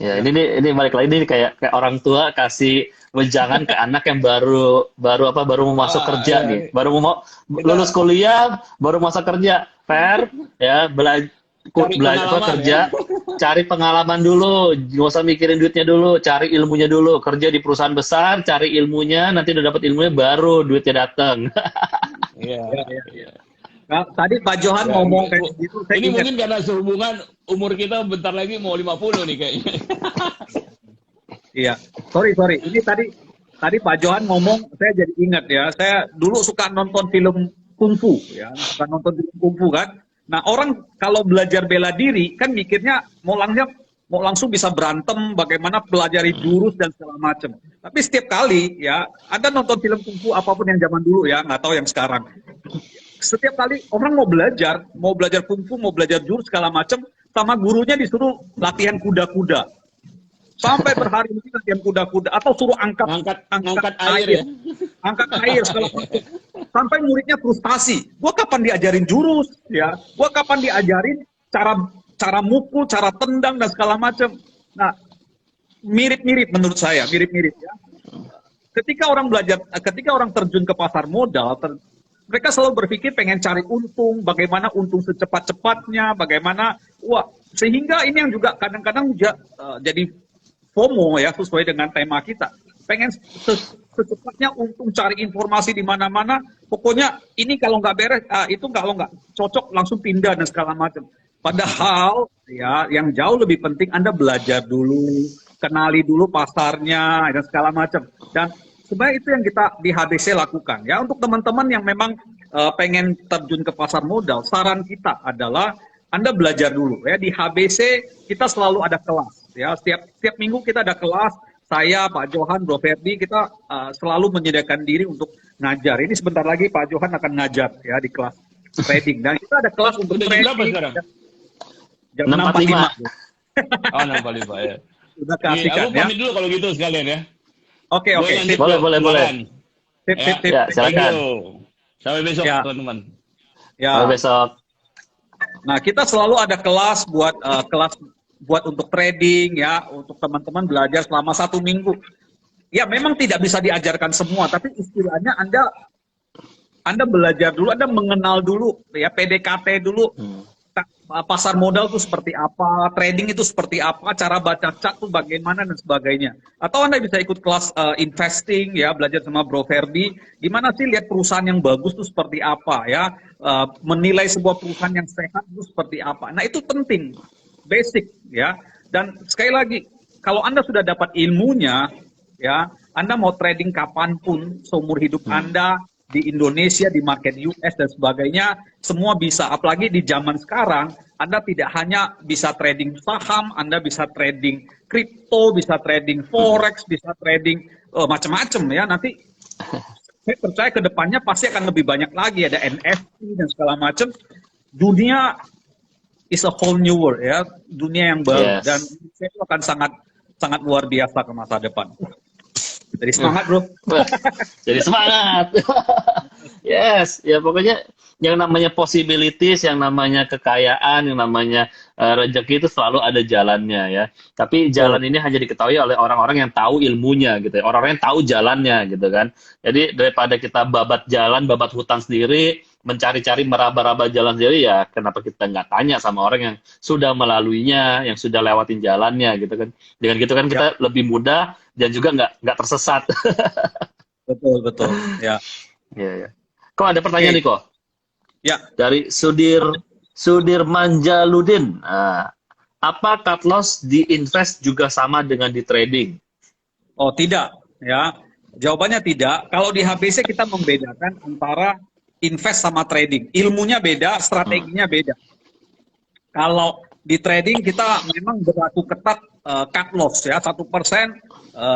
Ya ini balik lagi ini kayak orang tua kasih wejangan ke anak yang baru mau masuk kerja nih, baru mau lulus kuliah, baru masuk kerja, fair ya, belajar kerja, cari pengalaman dulu, nggak usah mikirin duitnya dulu, cari ilmunya dulu, kerja di perusahaan besar, cari ilmunya, nanti udah dapat ilmunya baru duitnya datang. Iya. Nah, tadi Pak Johan ngomong kayak gitu. Ini mungkin karena sehubungan umur kita bentar lagi mau 50 nih kayaknya. Iya, sorry. Ini tadi Pak Johan ngomong, saya jadi ingat ya. Saya dulu suka nonton film kungfu, ya, kan. Nah orang kalau belajar bela diri kan mikirnya mau langsung bisa berantem, bagaimana pelajari jurus dan segala macam. Tapi setiap kali ya, Anda nonton film kungfu apapun yang zaman dulu ya, nggak tahu yang sekarang. Setiap kali orang mau belajar kungfu, mau belajar jurus segala macam, sama gurunya disuruh latihan kuda-kuda. Sampai berhari-hari latihan kuda-kuda atau suruh angkat air ya. Angkat air segala macam. Sampai muridnya frustasi. Gua kapan diajarin jurus ya? Gua kapan diajarin cara mukul, cara tendang dan segala macam. Nah, mirip-mirip menurut saya, mirip-mirip ya. Ketika orang terjun ke pasar modal, mereka selalu berpikir pengen cari untung, bagaimana untung secepat-cepatnya, bagaimana sehingga ini yang juga kadang-kadang jadi FOMO ya, sesuai dengan tema kita. Pengen secepatnya untung, cari informasi di mana-mana. Pokoknya ini kalau nggak beres, itu kalau nggak cocok langsung pindah dan segala macam. Padahal ya yang jauh lebih penting Anda belajar dulu, kenali dulu pasarnya dan segala macam. Dan sebenarnya itu yang kita di HBC lakukan ya. Untuk teman-teman yang memang pengen terjun ke pasar modal, saran kita adalah Anda belajar dulu ya. Di HBC kita selalu ada kelas ya. Setiap minggu kita ada kelas. Saya, Pak Johan, Bro Ferdi, kita selalu menyediakan diri untuk ngajar. Ini sebentar lagi Pak Johan akan ngajar ya di kelas trading. Dan kita ada kelas untuk trading. Jam 6.45. Oh, 6.45 ya. Sudah kasihkan aku pamit dulu kalau gitu sekalian ya. Oke. Boleh. Sip. Ya, silakan. Sampai besok Ya. teman-teman. Ya. Sampai besok. Nah, kita selalu ada kelas buat kelas buat untuk trading ya, untuk teman-teman belajar selama 1 minggu. Ya memang tidak bisa diajarkan semua, tapi istilahnya Anda belajar dulu, Anda mengenal dulu ya, PDKT dulu. Pasar modal itu seperti apa, trading itu seperti apa, cara baca chart itu bagaimana dan sebagainya. Atau Anda bisa ikut kelas investing ya, belajar sama Bro Ferdi, gimana sih lihat perusahaan yang bagus itu seperti apa ya, menilai sebuah perusahaan yang sehat itu seperti apa. Nah itu penting, basic ya. Dan sekali lagi, kalau Anda sudah dapat ilmunya ya, Anda mau trading kapanpun seumur hidup Anda, di Indonesia, di market US dan sebagainya, semua bisa. Apalagi di zaman sekarang, Anda tidak hanya bisa trading saham, Anda bisa trading kripto, bisa trading forex, bisa trading macam-macam ya. Nanti saya percaya ke depannya pasti akan lebih banyak lagi, ada NFT dan segala macam. Dunia is a whole new world ya, dunia yang baru, dan itu akan sangat sangat luar biasa ke masa depan. Jadi semangat bro. Jadi semangat. Yes, ya pokoknya yang namanya possibilities, yang namanya kekayaan, yang namanya rezeki itu selalu ada jalannya ya. Tapi jalan ini hanya diketahui oleh orang-orang yang tahu ilmunya gitu ya. Orang-orang yang tahu jalannya gitu kan. Jadi daripada kita babat jalan, babat hutan sendiri, mencari-cari meraba-raba jalan sendiri, ya kenapa kita nggak tanya sama orang yang sudah melaluinya, yang sudah lewatin jalannya gitu kan. Dengan gitu kan kita lebih mudah dan juga nggak tersesat. Betul ya. Iya. Kok ada pertanyaan nih kok? Ya. Dari Sudir Manjaludin. Apa cut loss di invest juga sama dengan di trading? Oh tidak ya. Jawabannya tidak. Kalau di HBC kita membedakan antara invest sama trading. Ilmunya beda, strateginya beda. Kalau di trading kita memang berlaku ketat cut loss ya, 1%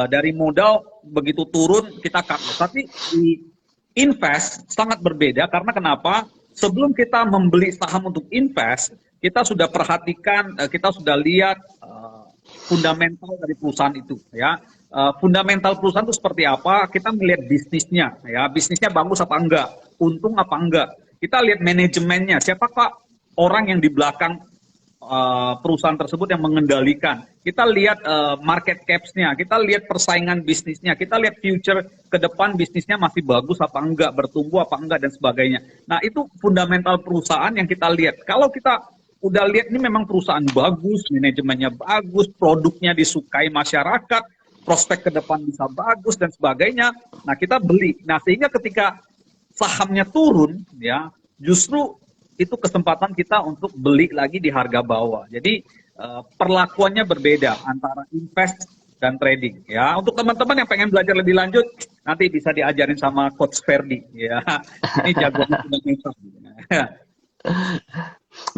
dari modal begitu turun kita cut loss. Tapi di invest sangat berbeda karena kenapa? Sebelum kita membeli saham untuk invest, kita sudah perhatikan, kita sudah lihat fundamental dari perusahaan itu ya. Fundamental perusahaan itu seperti apa? Kita melihat bisnisnya ya, bisnisnya bagus apa enggak, untung apa enggak. Kita lihat manajemennya, siapakah orang yang di belakang perusahaan tersebut yang mengendalikan. Kita lihat market caps-nya, kita lihat persaingan bisnisnya, kita lihat future ke depan bisnisnya masih bagus apa enggak, bertumbuh apa enggak dan sebagainya. Nah, itu fundamental perusahaan yang kita lihat. Kalau kita udah lihat ini memang perusahaan bagus, manajemennya bagus, produknya disukai masyarakat, prospek ke depan bisa bagus dan sebagainya. Nah, kita beli. Nah, sehingga ketika sahamnya turun ya, justru itu kesempatan kita untuk beli lagi di harga bawah. Jadi perlakuannya berbeda antara invest dan trading ya. Untuk teman-teman yang pengen belajar lebih lanjut, nanti bisa diajarin sama Coach Ferdi ya. Ini jagoan fundamental.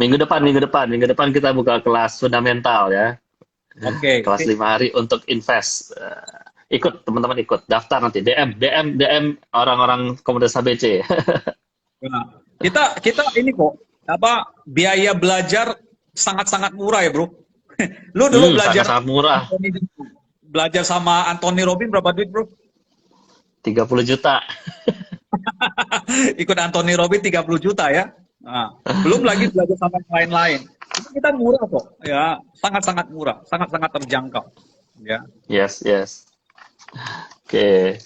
Minggu depan kita buka kelas fundamental ya. Oke. Kelas 5 hari untuk invest. Ikut teman-teman, ikut daftar nanti DM orang-orang komunitas HBC. Nah, kita ini kok biaya belajar sangat-sangat murah ya bro. Lu dulu belajar sangat murah. Belajar sama Anthony Robin berapa duit bro? 30 juta. Ikut Anthony Robin 30 juta ya. Nah, belum lagi belajar sama yang lain-lain. Itu kita murah kok ya, sangat-sangat murah, sangat-sangat terjangkau ya. Yes. Oke.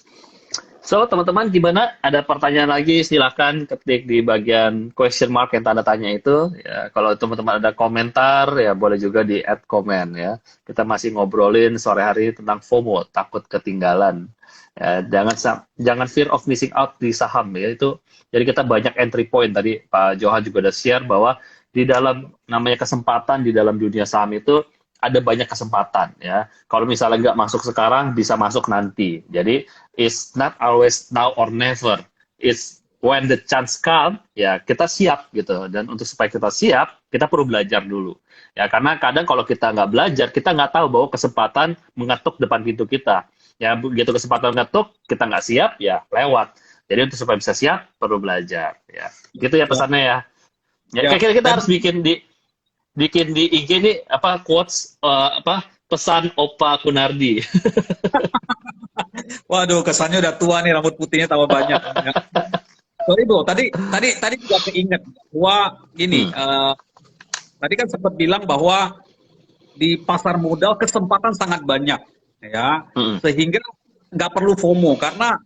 So, teman-teman, gimana? Ada pertanyaan lagi? Silakan ketik di bagian question mark yang tanda tanya itu. Ya, kalau teman-teman ada komentar, ya boleh juga di add comment ya. Kita masih ngobrolin sore hari tentang FOMO, takut ketinggalan. Ya, jangan fear of missing out di saham ya itu. Jadi kita banyak entry point tadi Pak Johan juga udah share bahwa di dalam namanya kesempatan di dalam dunia saham itu ada banyak kesempatan ya. Kalau misalnya nggak masuk sekarang, bisa masuk nanti. Jadi, it's not always now or never. It's when the chance come, ya kita siap gitu. Dan untuk supaya kita siap, kita perlu belajar dulu. Ya, karena kadang kalau kita nggak belajar, kita nggak tahu bahwa kesempatan mengetuk depan pintu kita. Ya, begitu kesempatan mengetuk, kita nggak siap, ya lewat. Jadi untuk supaya bisa siap, perlu belajar. Ya, gitu ya pesannya ya. Ya, kira-kira kita harus bikin di IG ini quotes pesan Opa Kunardi. Waduh, kesannya udah tua nih, rambut putihnya tambah banyak. Ya. Sorry bro, tadi juga keinget bahwa gini, tadi kan sempat bilang bahwa di pasar modal kesempatan sangat banyak, ya, Mm-mm. sehingga nggak perlu FOMO karena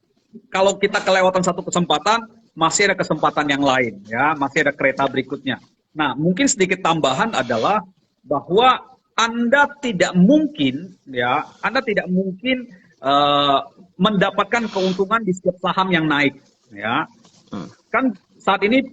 kalau kita kelewatan satu kesempatan masih ada kesempatan yang lain, ya, masih ada kereta berikutnya. Nah, mungkin sedikit tambahan adalah bahwa Anda tidak mungkin, ya, Anda tidak mungkin mendapatkan keuntungan di setiap saham yang naik, ya. Hmm. Kan saat ini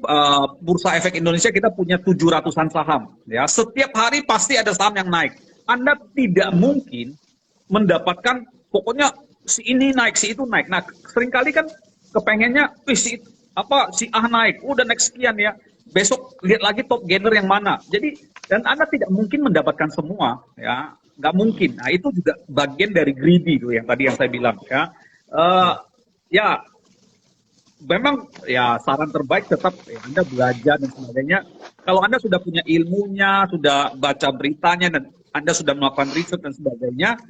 Bursa Efek Indonesia kita punya 700-an saham, ya. Setiap hari pasti ada saham yang naik. Anda tidak mungkin mendapatkan pokoknya si ini naik, si itu naik. Nah, seringkali kan kepengennya si A naik, udah naik sekian ya. Besok lihat lagi top gainer yang mana. Jadi dan Anda tidak mungkin mendapatkan semua, ya, nggak mungkin. Nah, itu juga bagian dari greedy tuh yang tadi yang saya bilang, ya. Ya, memang ya saran terbaik tetap ya, Anda belajar dan sebagainya. Kalau Anda sudah punya ilmunya, sudah baca beritanya dan Anda sudah melakukan riset dan sebagainya,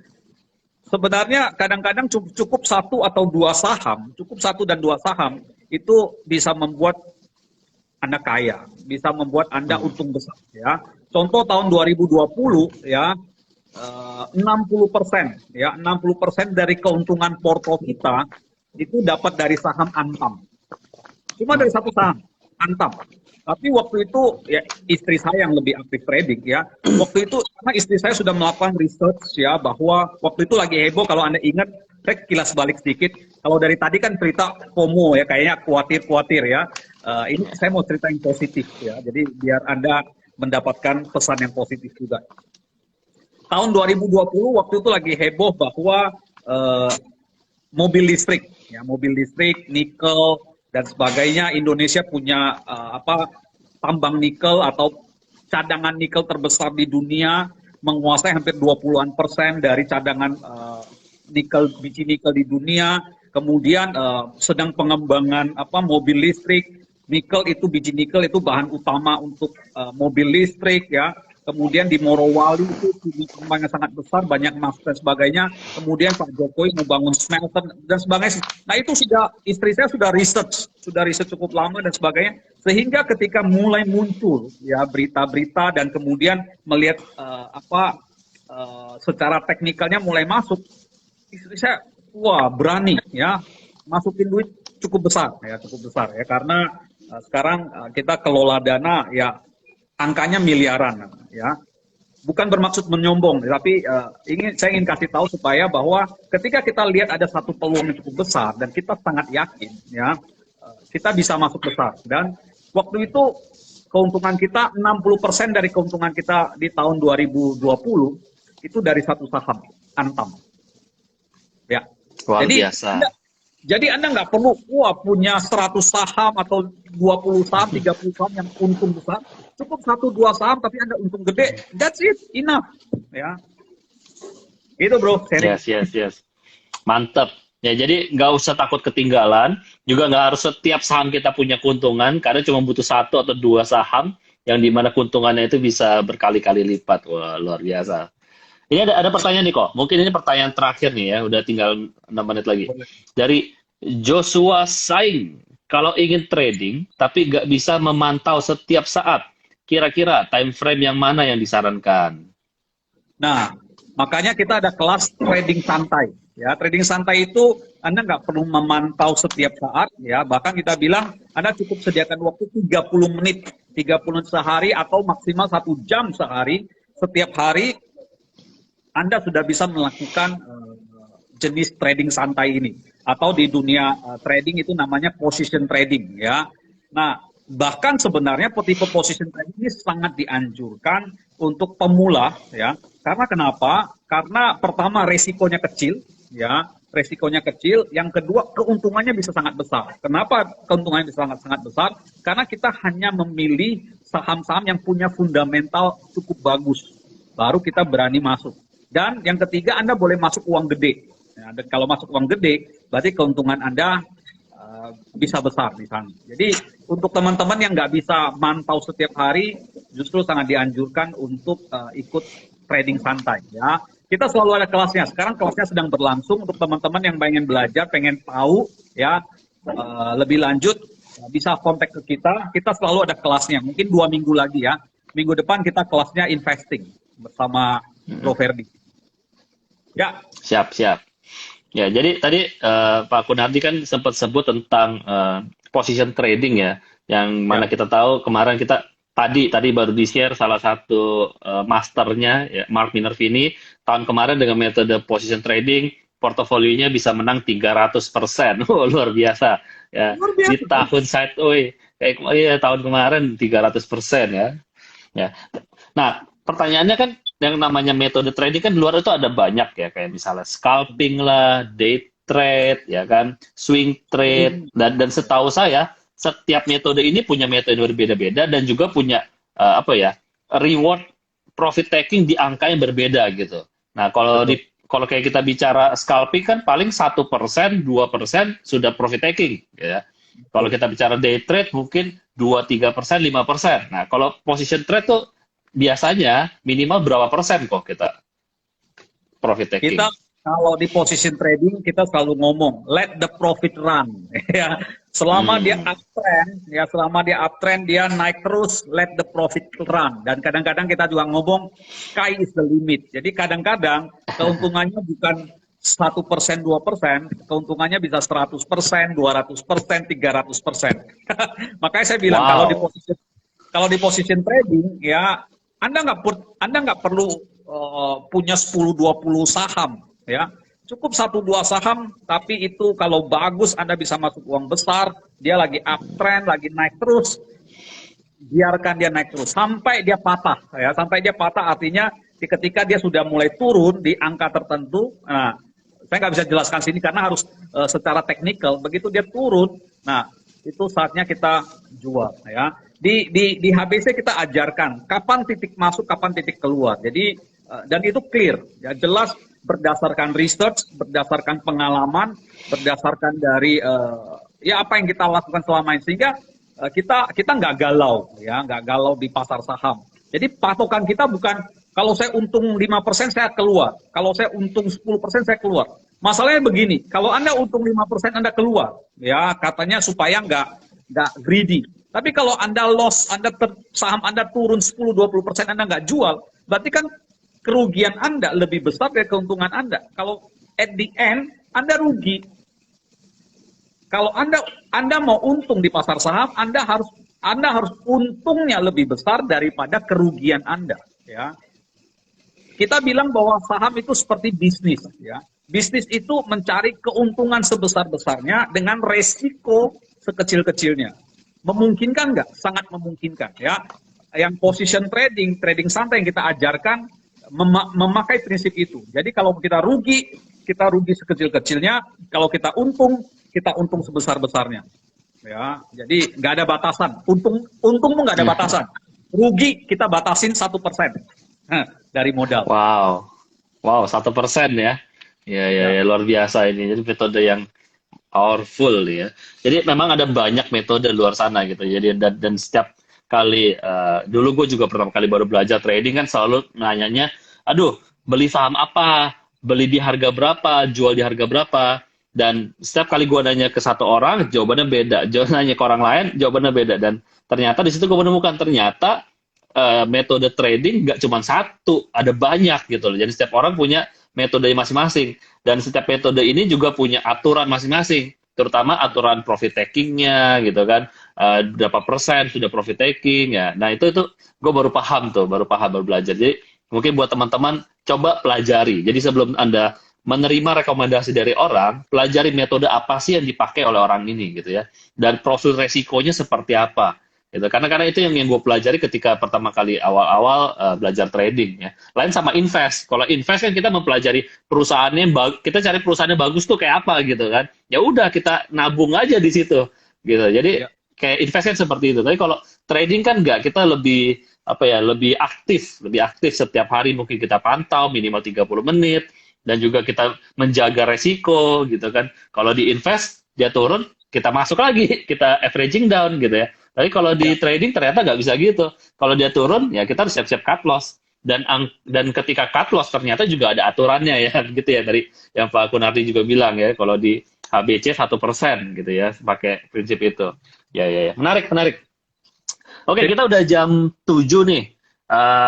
sebenarnya kadang-kadang cukup satu atau dua saham, cukup satu dan dua saham itu bisa membuat Anda kaya, bisa membuat Anda untung besar, ya. Contoh tahun 2020 ya, 60% ya, 60% dari keuntungan porto kita itu dapat dari saham Antam. Cuma dari satu saham, Antam. Tapi waktu itu ya istri saya yang lebih aktif trading, ya. Waktu itu karena istri saya sudah melakukan research, ya, bahwa waktu itu lagi heboh. Kalau Anda ingat, saya kilas balik sedikit. Kalau dari tadi kan cerita FOMO, ya, kayaknya khawatir-khawatir, ya. Ini saya mau cerita yang positif, ya. Jadi biar Anda mendapatkan pesan yang positif juga. Tahun 2020 waktu itu lagi heboh bahwa mobil listrik, ya, mobil listrik, nikel dan sebagainya. Indonesia punya tambang nikel atau cadangan nikel terbesar di dunia, menguasai hampir 20% dari cadangan nikel, biji nikel di dunia. Kemudian sedang pengembangan mobil listrik. Nikel itu, biji nikel itu bahan utama untuk mobil listrik, ya. Kemudian di Morowali itu kembangnya sangat besar, banyak emas dan sebagainya. Kemudian Pak Jokowi membangun smelter dan sebagainya. Nah, itu sudah istri saya sudah riset cukup lama dan sebagainya. Sehingga ketika mulai muncul ya berita-berita dan kemudian melihat secara teknikalnya mulai masuk, istri saya wah berani ya masukin duit cukup besar ya karena sekarang kita kelola dana ya angkanya miliaran, ya. Bukan bermaksud menyombong, tapi saya ingin kasih tahu supaya bahwa ketika kita lihat ada satu peluang yang cukup besar dan kita sangat yakin, ya, kita bisa masuk besar. Dan waktu itu keuntungan kita 60% dari keuntungan kita di tahun 2020 itu dari satu saham, Antam. Ya. Luar biasa. Jadi Anda nggak perlu punya 100 saham atau 20 saham, 30 saham yang untung besar. Cukup 1-2 saham tapi Anda untung gede. That's it, enough. Ya. Itu bro. Yes. Mantap. Ya, jadi nggak usah takut ketinggalan. Juga nggak harus setiap saham kita punya keuntungan. Karena cuma butuh 1 atau 2 saham yang dimana keuntungannya itu bisa berkali-kali lipat. Wah, luar biasa. Ini ada pertanyaan nih kok. Mungkin ini pertanyaan terakhir nih ya. Udah tinggal 6 menit lagi. Dari Joshua Saing. Kalau ingin trading, tapi nggak bisa memantau setiap saat, kira-kira time frame yang mana yang disarankan? Nah, makanya kita ada kelas trading santai. Ya, trading santai itu Anda nggak perlu memantau setiap saat. Ya, bahkan kita bilang Anda cukup sediakan waktu 30 menit. 30 menit sehari atau maksimal 1 jam sehari. Setiap hari Anda sudah bisa melakukan jenis trading santai ini, atau di dunia trading itu namanya position trading, ya. Nah, bahkan sebenarnya tipe position trading ini sangat dianjurkan untuk pemula, ya. Karena kenapa? Karena pertama resikonya kecil, ya. Resikonya kecil. Yang kedua keuntungannya bisa sangat besar. Kenapa keuntungannya bisa sangat besar? Karena kita hanya memilih saham-saham yang punya fundamental cukup bagus. Baru kita berani masuk. Dan yang ketiga, Anda boleh masuk uang gede. Ya, dan kalau masuk uang gede, berarti keuntungan Anda bisa besar di sana. Jadi untuk teman-teman yang nggak bisa mantau setiap hari, justru sangat dianjurkan untuk ikut trading santai. Ya, kita selalu ada kelasnya. Sekarang kelasnya sedang berlangsung untuk teman-teman yang pengen belajar, pengen tahu, ya, lebih lanjut, bisa kontak ke kita. Kita selalu ada kelasnya. Mungkin 2 minggu lagi ya. Minggu depan kita kelasnya investing bersama Bro Ferdi. Ya, Siap, siap. Ya, jadi tadi Pak Kunardi kan sempat sebut tentang position trading ya, yang ya, mana kita tahu kemarin kita tadi baru di-share salah satu masternya ya, Mark Minervini tahun kemarin dengan metode position trading portofolionya bisa menang 300%. Oh, luar biasa ya. luar Di biasa. tahun sideways kayak iya, tahun kemarin 300% ya. Ya. Nah, pertanyaannya kan yang namanya metode trading kan di luar itu ada banyak ya, kayak misalnya scalping lah, day trade, ya kan, swing trade, dan setahu saya setiap metode ini punya metode yang berbeda-beda dan juga punya apa ya reward profit taking di angka yang berbeda gitu. Nah, Betul. kalau kayak kita bicara scalping kan paling 1%, 2% sudah profit taking, ya. Kalau Betul. kita bicara day trade mungkin 2-3%, 5%. Nah, kalau position trade tuh biasanya minimal berapa persen kok kita profit taking? Kita kalau di position trading kita selalu ngomong let the profit run ya. Selama dia Hmm. uptrend ya, selama dia uptrend dia naik terus, let the profit run. Dan kadang-kadang kita juga ngomong sky is the limit. Jadi kadang-kadang keuntungannya bukan 1%, 2%, keuntungannya bisa 100%, 200%, 300%. Makanya saya bilang Wow. kalau di position trading ya Anda nggak perlu punya 10-20 saham ya. Cukup 1-2 saham, tapi itu kalau bagus Anda bisa masuk uang besar, dia lagi uptrend, lagi naik terus, biarkan dia naik terus sampai dia patah ya, sampai dia patah artinya ketika dia sudah mulai turun di angka tertentu. Nah, saya nggak bisa jelaskan sini karena harus secara teknikal. Begitu dia turun, nah itu saatnya kita jual ya. Di HBC kita ajarkan kapan titik masuk, kapan titik keluar. Jadi dan itu clear ya, jelas berdasarkan research, berdasarkan pengalaman, berdasarkan dari ya apa yang kita lakukan selama ini, sehingga kita nggak galau ya, nggak galau di pasar saham. Jadi patokan kita bukan kalau saya untung 5% saya keluar, kalau saya untung 10% saya keluar. Masalahnya begini, kalau Anda untung 5% Anda keluar, ya katanya supaya nggak greedy. Tapi kalau Anda loss, saham Anda turun 10-20% Anda nggak jual, berarti kan kerugian Anda lebih besar dari keuntungan Anda. Kalau at the end Anda rugi. Kalau Anda mau untung di pasar saham, Anda harus untungnya lebih besar daripada kerugian Anda, ya. Kita bilang bahwa saham itu seperti bisnis, ya. Bisnis itu mencari keuntungan sebesar-besarnya dengan resiko sekecil-kecilnya. Memungkinkan nggak? Sangat memungkinkan, ya. Yang position trading, trading santai yang kita ajarkan memakai prinsip itu. Jadi kalau kita rugi sekecil-kecilnya. Kalau kita untung sebesar-besarnya. Ya, jadi nggak ada batasan. Untung nggak ada batasan. Rugi kita batasin 1% dari modal. Wow. Wow, 1% ya. Ya, ya, Ya, ya, luar biasa ini. Jadi metode yang powerful ya. Jadi memang ada banyak metode luar sana gitu. Jadi dan setiap kali dulu gue juga pertama kali baru belajar trading kan selalu nanyanya, aduh beli saham apa, beli di harga berapa, jual di harga berapa. Dan setiap kali gue nanya ke satu orang, jawabannya beda. Nanya ke orang lain, jawabannya beda. Dan ternyata di situ gue menemukan ternyata metode trading nggak cuma satu, ada banyak gitu loh. Jadi setiap orang punya metode masing-masing. Dan setiap metode ini juga punya aturan masing-masing, terutama aturan profit takingnya gitu kan. Berapa persen sudah profit taking ya. Nah itu gue baru paham baru belajar. Jadi mungkin buat teman-teman coba pelajari. Jadi sebelum Anda menerima rekomendasi dari orang, pelajari metode apa sih yang dipakai oleh orang ini gitu ya. Dan profil resikonya seperti apa gitu. Karena itu yang gue pelajari ketika pertama kali awal-awal belajar trading ya. Lain sama invest. Kalau invest kan kita mempelajari perusahaannya, kita cari perusahaannya bagus tuh kayak apa gitu kan. Ya udah kita nabung aja di situ gitu. Jadi ya, kayak invest kan seperti itu. Tapi kalau trading kan enggak, kita lebih apa ya, lebih aktif setiap hari mungkin kita pantau minimal 30 menit dan juga kita menjaga resiko gitu kan. Kalau di invest dia turun, kita masuk lagi, kita averaging down gitu ya. Tapi kalau ya. di trading ternyata nggak bisa gitu. Kalau dia turun, ya kita harus siap-siap cut loss. Dan ketika cut loss ternyata juga ada aturannya ya, gitu ya. Dari yang Pak Kunardi juga bilang ya, kalau di HBC 1% gitu ya, pakai prinsip itu. Ya, ya, ya. Menarik, menarik. Oke, Jadi, kita udah jam 7 nih.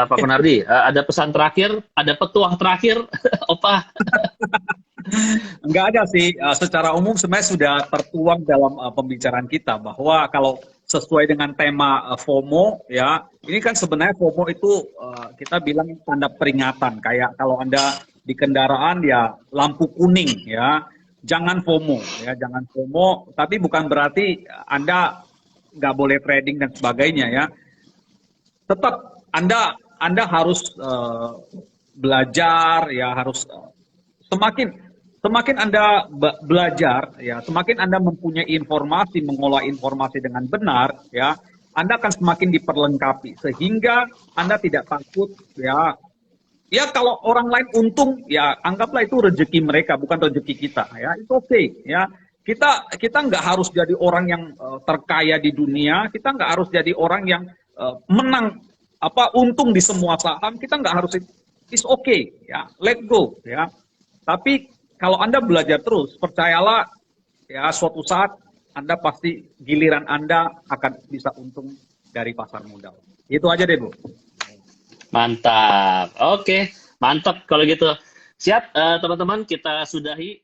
Pak Kunardi, ada pesan terakhir, ada petuah terakhir, Opa? Enggak ada sih, secara umum sebenarnya sudah tertuang dalam pembicaraan kita bahwa kalau sesuai dengan tema FOMO ya, ini kan sebenarnya FOMO itu kita bilang tanda peringatan, kayak kalau Anda di kendaraan ya lampu kuning ya, jangan FOMO ya, jangan FOMO, tapi bukan berarti Anda nggak boleh trading dan sebagainya ya. Tetap Anda harus belajar ya, harus semakin semakin Anda belajar ya, semakin Anda mempunyai informasi, mengolah informasi dengan benar ya, Anda akan semakin diperlengkapi sehingga Anda tidak takut ya. Ya kalau orang lain untung ya anggaplah itu rezeki mereka bukan rezeki kita ya. Itu oke ya. Kita nggak harus jadi orang yang terkaya di dunia, kita nggak harus jadi orang yang menang untung di semua saham, kita nggak harus, it's okay ya, let go ya. Tapi kalau Anda belajar terus, percayalah ya suatu saat Anda pasti giliran Anda akan bisa untung dari pasar modal. Itu aja deh, Bu. Mantap. Oke, mantap kalau gitu. Siap, teman-teman, kita sudahi